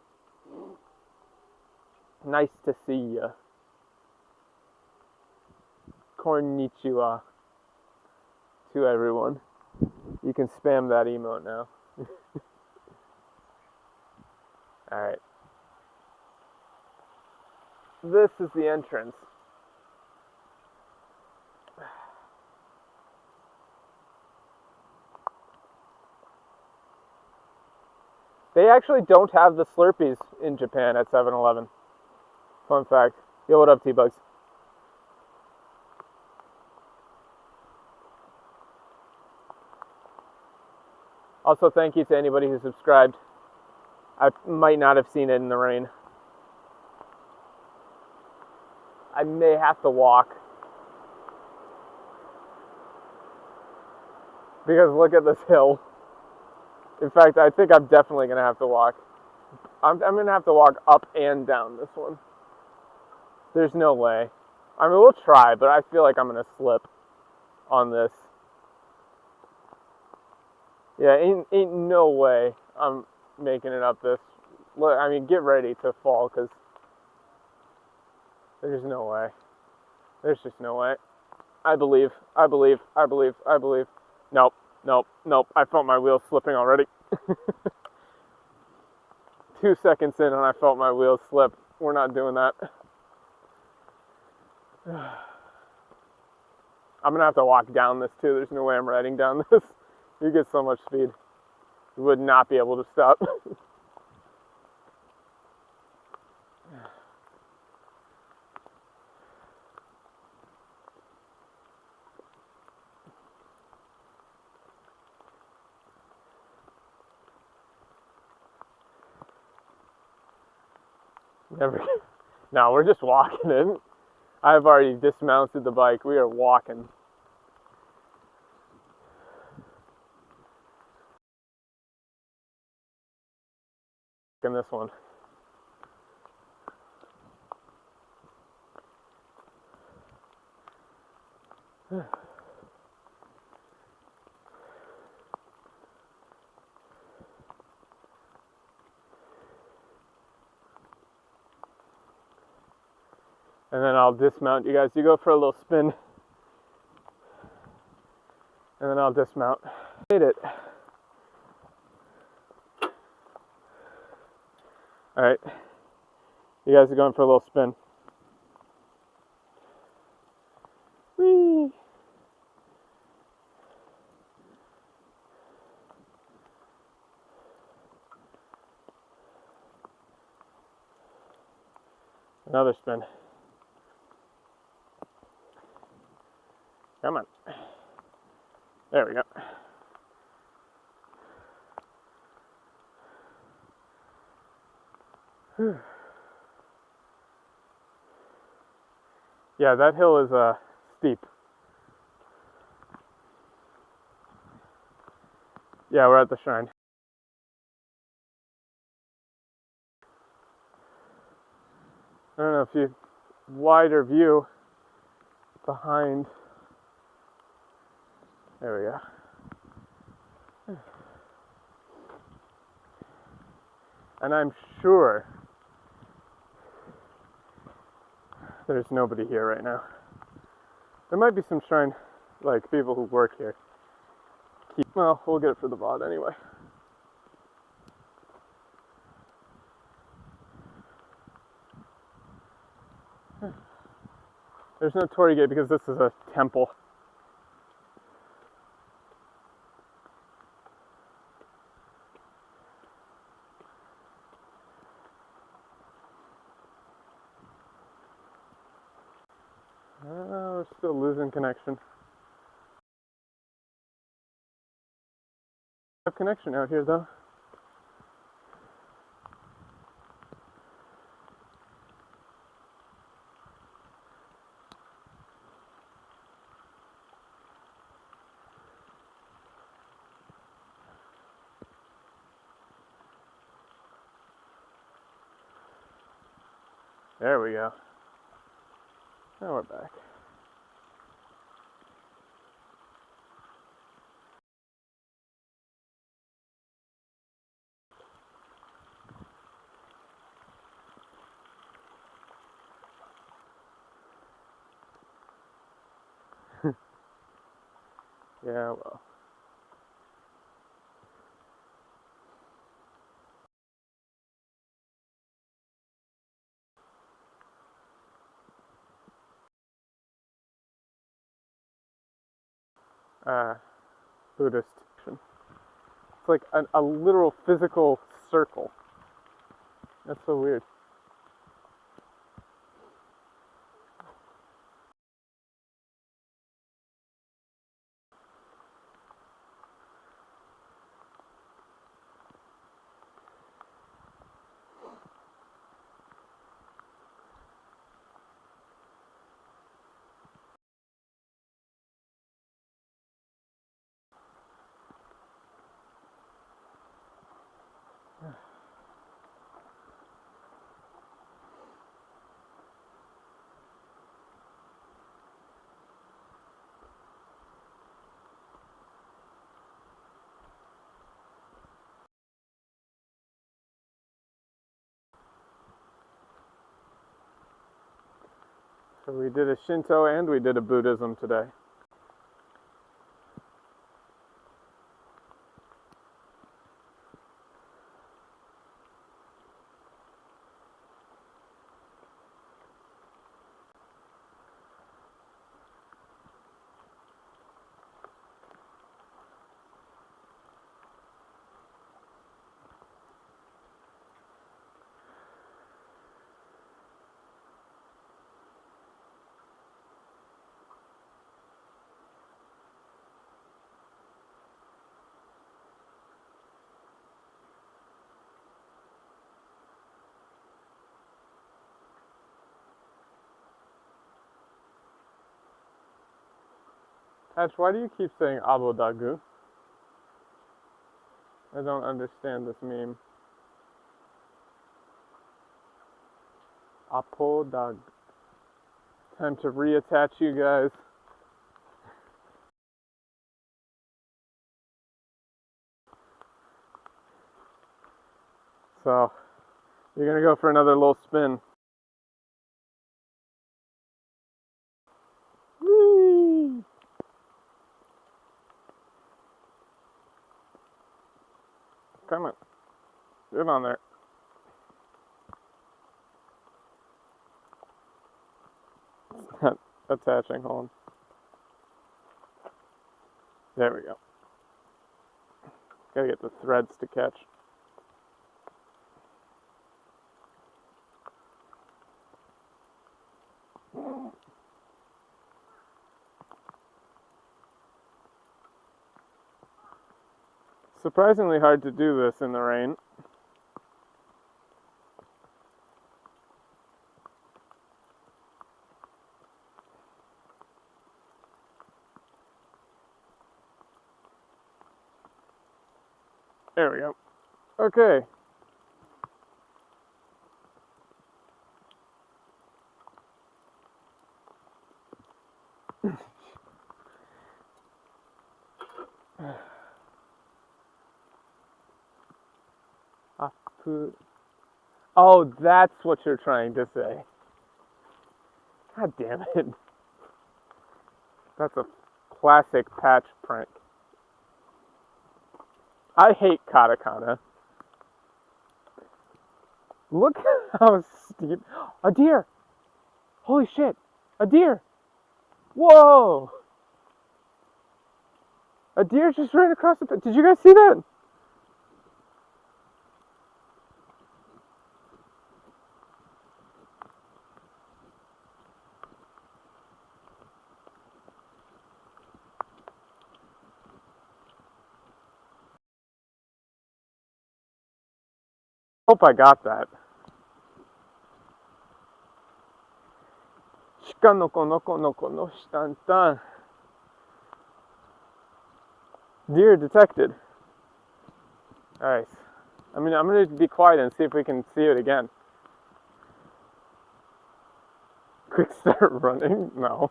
Nice to see ya. Konnichiwa to everyone. You can spam that emote now. Alright. This is the entrance. They actually don't have the Slurpees in Japan at 7-Eleven. Fun fact. Yo, what up, T-Bugs? Also, thank you to anybody who subscribed. I might not have seen it in the rain. I may have to walk. Because look at this hill. In fact, I think I'm definitely going to have to walk. I'm going to have to walk up and down this one. There's no way. I mean, we'll try, but I feel like I'm going to slip on this. Yeah, ain't no way I'm making it up this. Look, I mean, get ready to fall, because there's no way. There's just no way. I believe. Nope. I felt my wheels slipping already. 2 seconds in and I felt my wheels slip. We're not doing that. I'm going to have to walk down this too. There's no way I'm riding down this. You get so much speed. You would not be able to stop. Never. No, we're just walking in. I've already dismounted the bike. We are walking. In this one. And then I'll dismount. You guys, you go for a little spin. And then I'll dismount. Made it. Alright. You guys are going for a little spin. Whee! Another spin. Come on. There we go. Whew. Yeah, that hill is steep. Yeah, we're at the shrine. I don't know if you wider view behind. There we go. And I'm sure there's nobody here right now. There might be some shrine, like people who work here. Well, we'll get it for the VOD anyway. There's no torii gate because this is a temple. We're still losing connection. I have connection out here though. There we go. Now we're back. Yeah, well. Buddhist. It's like a literal physical circle. That's so weird. So we did a Shinto and we did a Buddhism today. Ash, why do you keep saying abodagu? I don't understand this meme. Apodag. Time to reattach you guys. So, you're gonna go for another little spin. Whee! Come on. Get on there. It's not attaching, hold on. There we go. Gotta get the threads to catch. Surprisingly hard to do this in the rain. There we go. Okay. Oh, that's what you're trying to say. God damn it. That's a classic patch prank. I hate katakana. Look how steep. A deer! Holy shit! A deer! Whoa! A deer just ran across the... Did you guys see that? Hope I got that. Shika noko noko noko no shitantan. Deer detected. Alright. I mean, I'm gonna be quiet and see if we can see it again. Quick start running? No.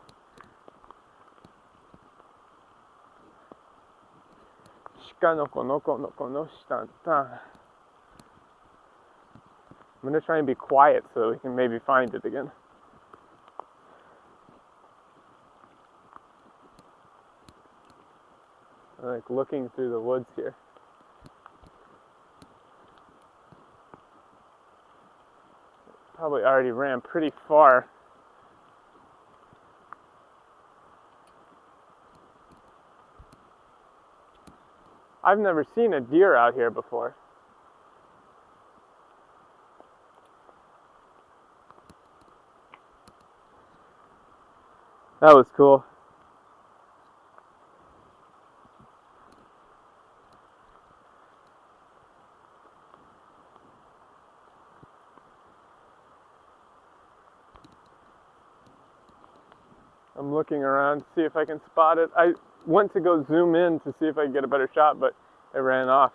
Shika noko noko noko no shitantan. I'm gonna try and be quiet so we can maybe find it again. I'm like looking through the woods here. Probably already ran pretty far. I've never seen a deer out here before. That was cool. I'm looking around to see if I can spot it. I went to go zoom in to see if I could get a better shot, but it ran off.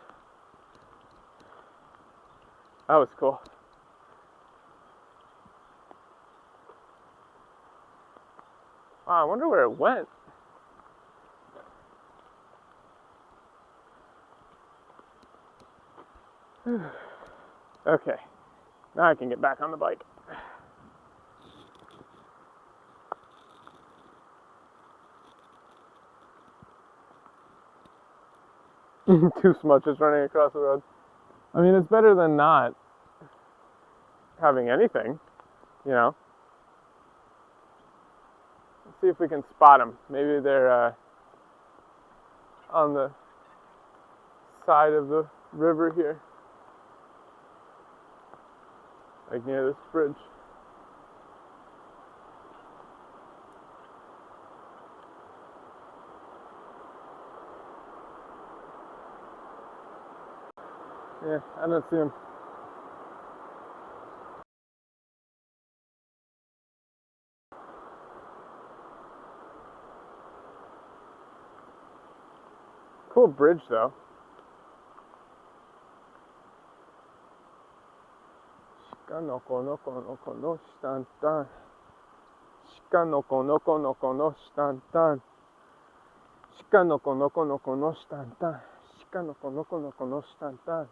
That was cool. Wow, I wonder where it went. Okay, now I can get back on the bike. Two smudges running across the road. I mean, it's better than not having anything, you know. Let's see if we can spot them. Maybe they're on the side of the river here, like near this bridge. Yeah, I don't see them. Cool bridge though. Shika no ko no ko no ko no shitantan. Shika no ko no ko no ko no shitantan. Shika no ko no ko no ko no shitantan. Shika no ko no ko no ko no shitantan.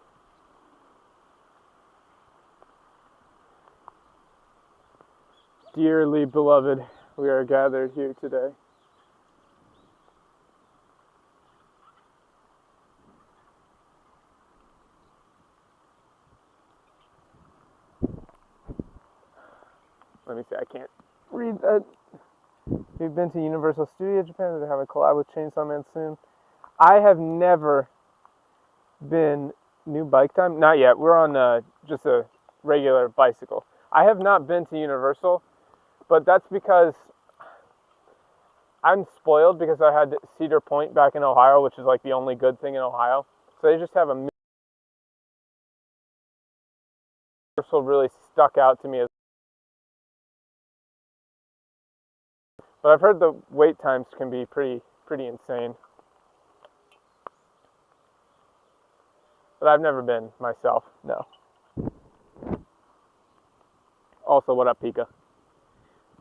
Dearly beloved, we are gathered here today. Let me see, I can't read that. We've been to Universal Studio Japan. They have a collab with Chainsaw Man soon. I have never been new bike time. Not yet. We're on just a regular bicycle. I have not been to Universal, but that's because I'm spoiled because I had Cedar Point back in Ohio, which is like the only good thing in Ohio. So they just have a Universal really stuck out to me as. But I've heard the wait times can be pretty insane. But I've never been myself, no. Also, what up, Pika?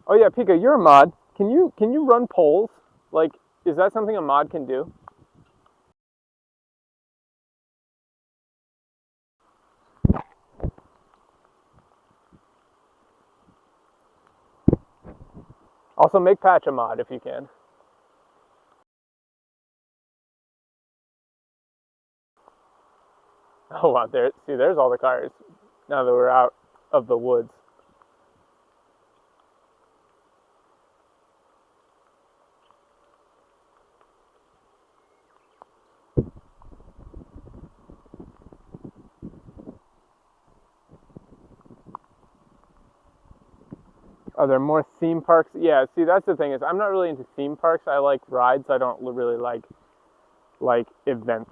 Oh yeah, Pika, you're a mod. Can you run polls? Like, is that something a mod can do? Also, make Patch a mod if you can. Oh wow, there. See, there's all the cars. Now that we're out of the woods. Are there more theme parks? Yeah. See, that's the thing is, I'm not really into theme parks. I like rides. I don't really like events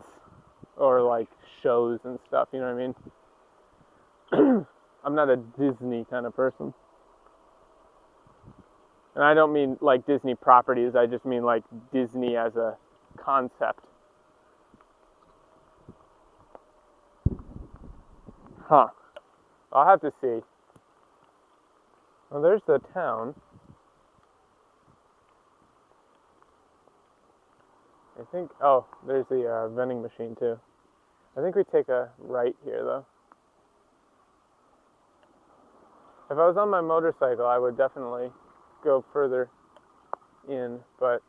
or like shows and stuff. You know what I mean? I'm not a Disney kind of person. And I don't mean like Disney properties, I just mean like Disney as a concept. Huh. I'll have to see. Well, there's the town. I think, oh, there's the vending machine too. I think we take a right here though. If I was on my motorcycle, I would definitely go further in, but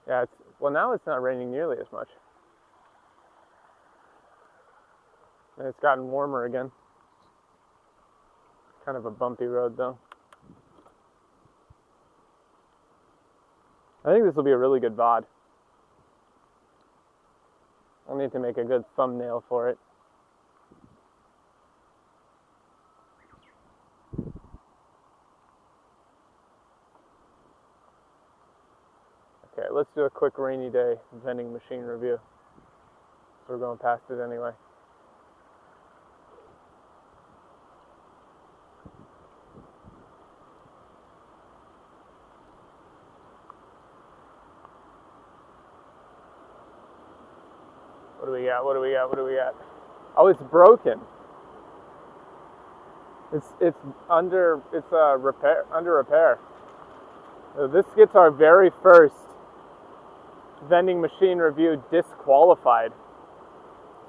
yeah, well, now it's not raining nearly as much. And it's gotten warmer again. Kind of a bumpy road though. I think this will be a really good VOD. I'll need to make a good thumbnail for it. Okay, let's do a quick rainy day vending machine review. So we're going past it anyway. What do we got? What do we got? What do we got? Oh, it's broken. It's under repair. So this gets our very first vending machine review disqualified.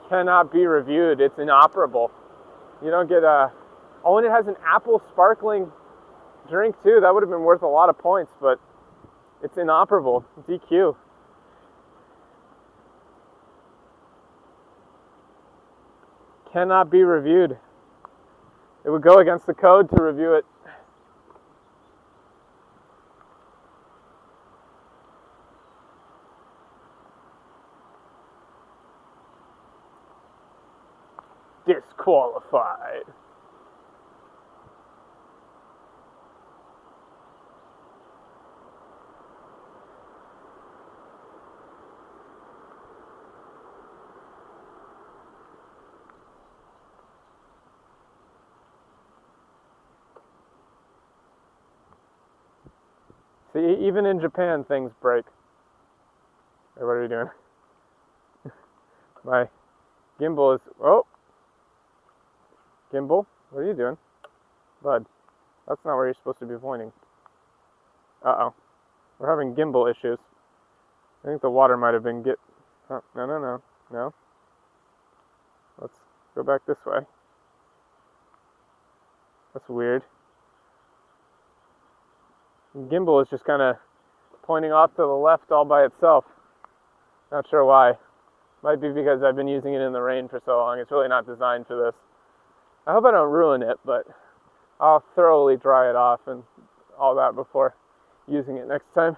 Cannot be reviewed. It's inoperable. You don't get a... Oh, and it has an apple sparkling drink too. That would have been worth a lot of points, but it's inoperable. DQ. Cannot be reviewed. It would go against the code to review it. Disqualified. See, even in Japan, things break. Hey, what are you doing? My gimbal is... Oh! Gimbal? What are you doing? Bud, that's not where you're supposed to be pointing. Uh-oh. We're having gimbal issues. I think the water might have been Oh, no. No. Let's go back this way. That's weird. Gimbal is just kind of pointing off to the left all by itself. Not sure why. Might be because I've been using it in the rain for so long. It's really not designed for this. I hope I don't ruin it, but I'll thoroughly dry it off and all that before using it next time.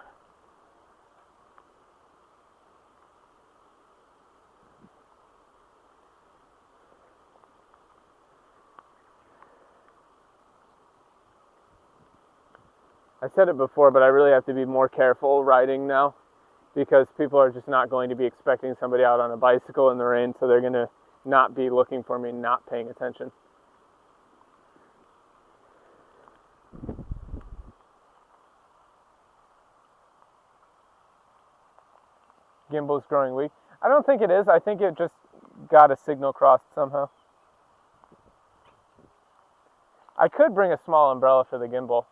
I said it before, but I really have to be more careful riding now because people are just not going to be expecting somebody out on a bicycle in the rain, so they're going to not be looking for me, not paying attention. Gimbal's growing weak. I don't think it is. I think it just got a signal crossed somehow. I could bring a small umbrella for the gimbal.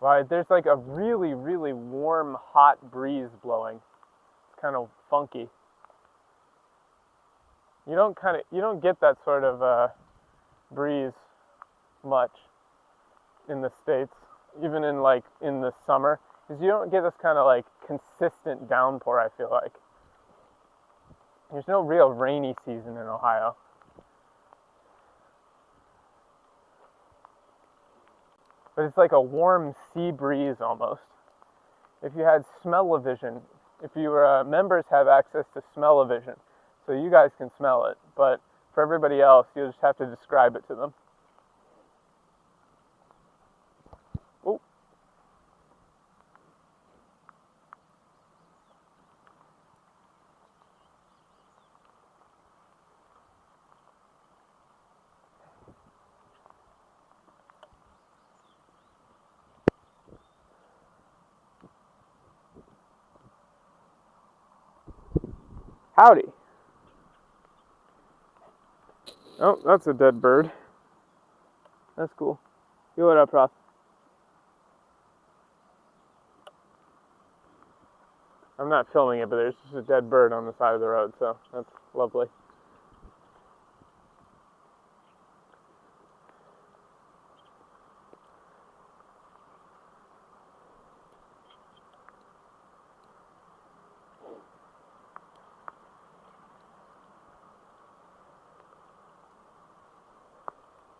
Wow, there's like a really, really warm, hot breeze blowing. It's kind of funky. You don't get that sort of breeze much in the States, even in the summer, because you don't get this kind of like consistent downpour. I feel like there's no real rainy season in Ohio. But it's like a warm sea breeze almost. If you had smell-o-vision, if your members have access to smell-o-vision, so you guys can smell it, but for everybody else, you just have to describe it to them. Oh. Howdy. Oh, that's a dead bird. That's cool. You what up, Ross? I'm not filming it, but there's just a dead bird on the side of the road, so that's lovely.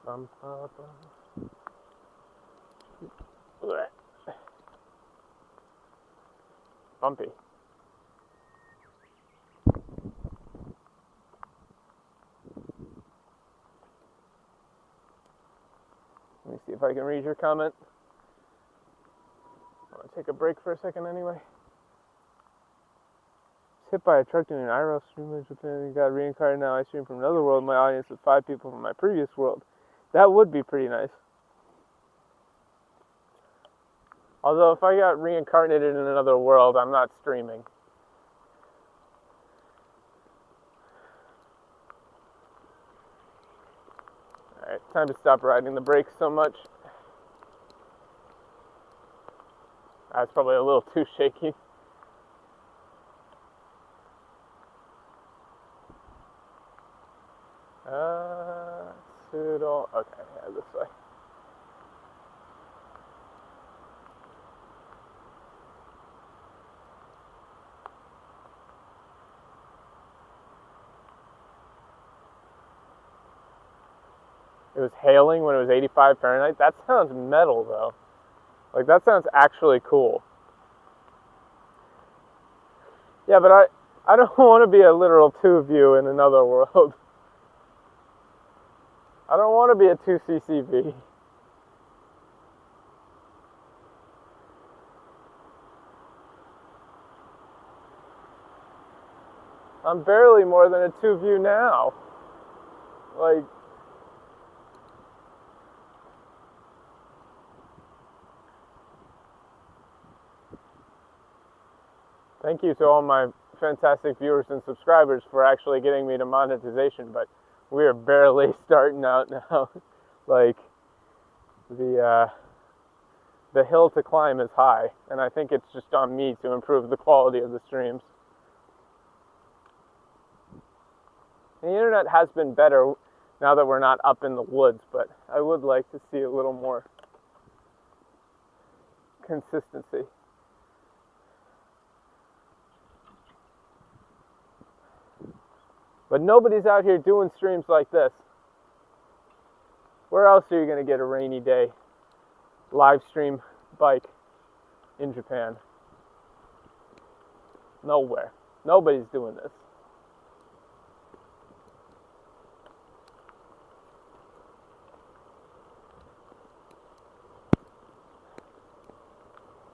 Bumpy. Let me see if I can read your comment. I want to take a break for a second anyway. Hit by a truck doing an IRL stream in Japan. Got reincarnated now. I stream from another world. My audience is 5 people from my previous world. That would be pretty nice. Although if I got reincarnated in another world, I'm not streaming. Alright, time to stop riding the brakes so much. That's probably a little too shaky. Pseudo. Okay, yeah, this way. It was hailing when it was 85 Fahrenheit. That sounds metal, though. Like, that sounds actually cool. Yeah, but I don't want to be a literal 2-view in another world. I don't want to be a 2CCV. I'm barely more than a 2-view now. Like... Thank you to all my fantastic viewers and subscribers for actually getting me to monetization, but we are barely starting out now. Like, the hill to climb is high, and I think it's just on me to improve the quality of the streams. And the internet has been better now that we're not up in the woods, but I would like to see a little more consistency. But nobody's out here doing streams like this. Where else are you going to get a rainy day live stream bike in Japan? Nowhere. Nobody's doing this.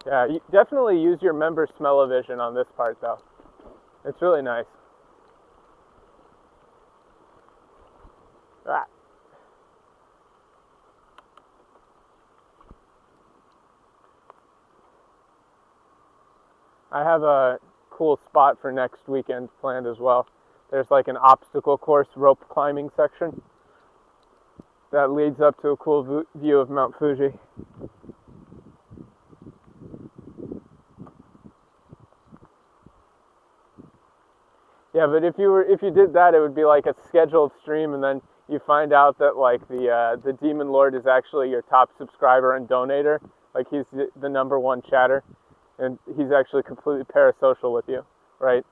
Yeah, you definitely use your member smell-o-vision on this part, though. It's really nice. Ah. I have a cool spot for next weekend planned as well. There's like an obstacle course rope climbing section that leads up to a cool view of Mount Fuji. Yeah, but if you did that, it would be like a scheduled stream, and then you find out that like the Demon Lord is actually your top subscriber and donator. Like he's the #1 chatter, and he's actually completely parasocial with you, right?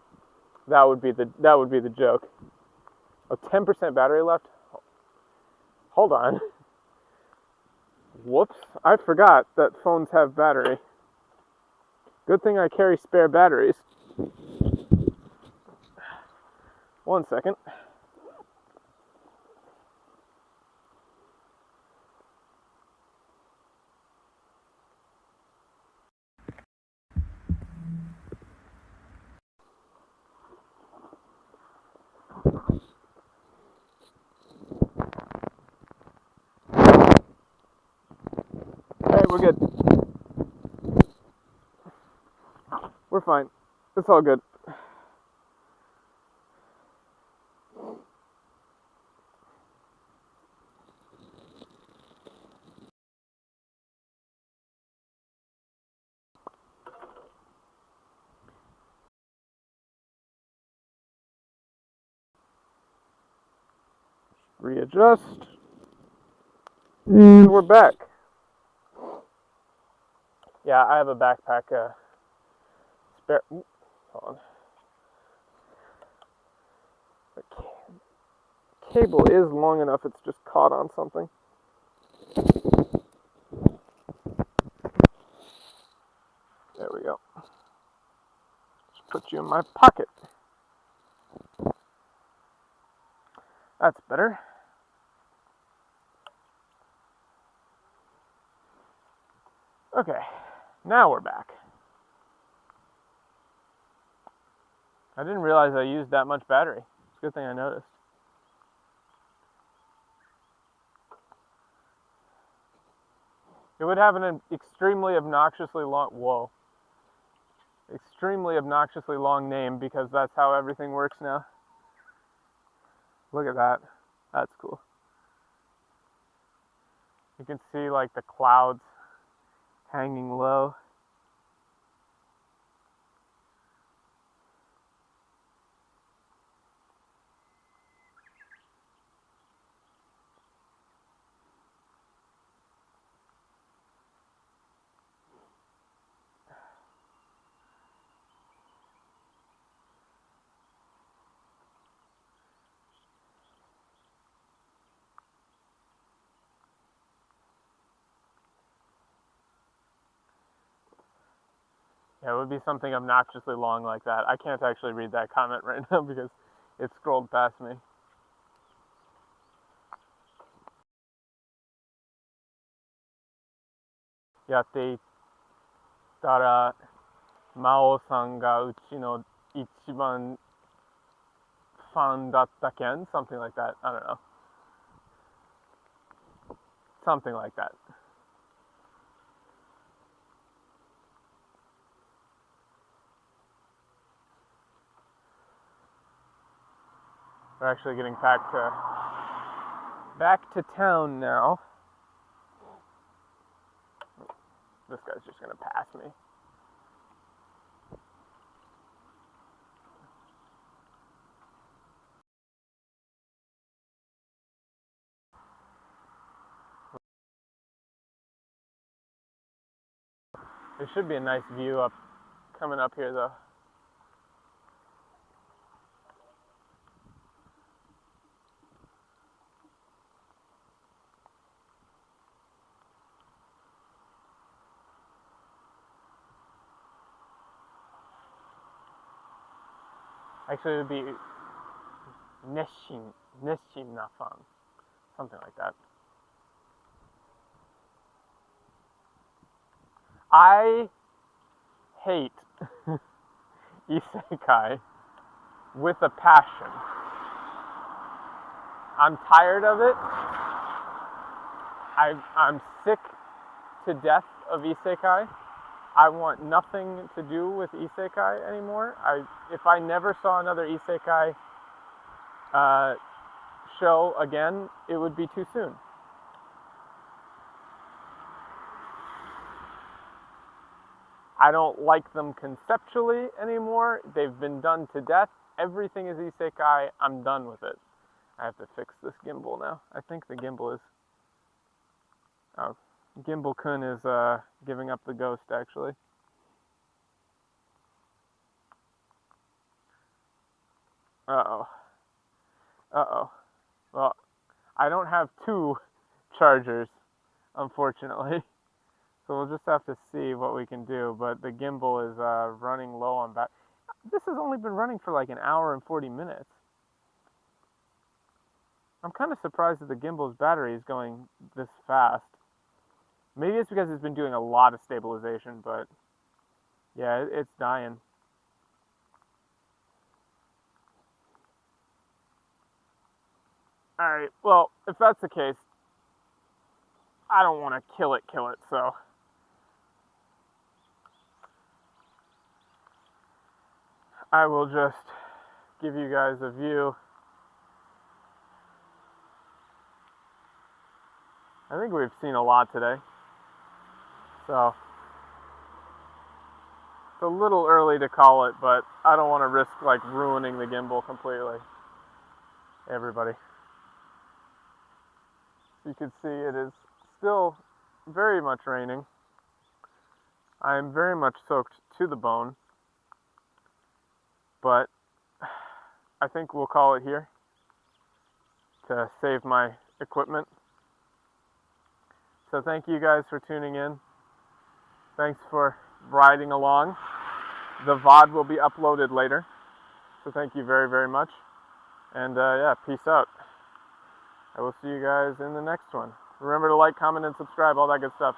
That would be the joke. Oh, 10% battery left. Hold on. Whoops! I forgot that phones have battery. Good thing I carry spare batteries. 1 second. Hey, we're good. We're fine. It's all good. Readjust. And we're back. Yeah, I have a backpack spare. Hold on. The cable is long enough, it's just caught on something. There we go. Just put you in my pocket. That's better. Okay, now we're back. I didn't realize I used that much battery. It's a good thing I noticed. It would have an extremely obnoxiously long, extremely obnoxiously long name because that's how everything works now. Look at that. That's cool. You can see like the clouds hanging low. Yeah, it would be something obnoxiously long like that. I can't actually read that comment right now because it scrolled past me. Yatte ittara Mao san ga uchi no ichiban fan datta ken? Something like that. I don't know. Something like that. We're actually getting back to town now. This guy's just gonna pass me. There should be a nice view coming up here though. Actually, it would be Neshin Nafan, something like that. I hate isekai with a passion. I'm tired of it. I'm sick to death of isekai. I want nothing to do with isekai anymore. If I never saw another isekai show again, it would be too soon. I don't like them conceptually anymore. They've been done to death. Everything is isekai. I'm done with it. I have to fix this gimbal now. I think the gimbal is... Oh, Gimbal-kun is giving up the ghost, actually. Uh-oh. Uh-oh. Well, I don't have two chargers, unfortunately. So we'll just have to see what we can do. But the gimbal is running low on battery. This has only been running for like an hour and 40 minutes. I'm kind of surprised that the gimbal's battery is going this fast. Maybe it's because it's been doing a lot of stabilization, but yeah, it's dying. Alright, well, if that's the case, I don't want to kill it, so... I will just give you guys a view. I think we've seen a lot today. So, it's a little early to call it, but I don't want to risk like ruining the gimbal completely. Hey everybody. You can see it is still very much raining. I am very much soaked to the bone. But I think we'll call it here to save my equipment. So thank you guys for tuning in. Thanks for riding along. The VOD will be uploaded later. So thank you very, very much. And yeah, peace out. I will see you guys in the next one. Remember to like, comment, and subscribe, all that good stuff.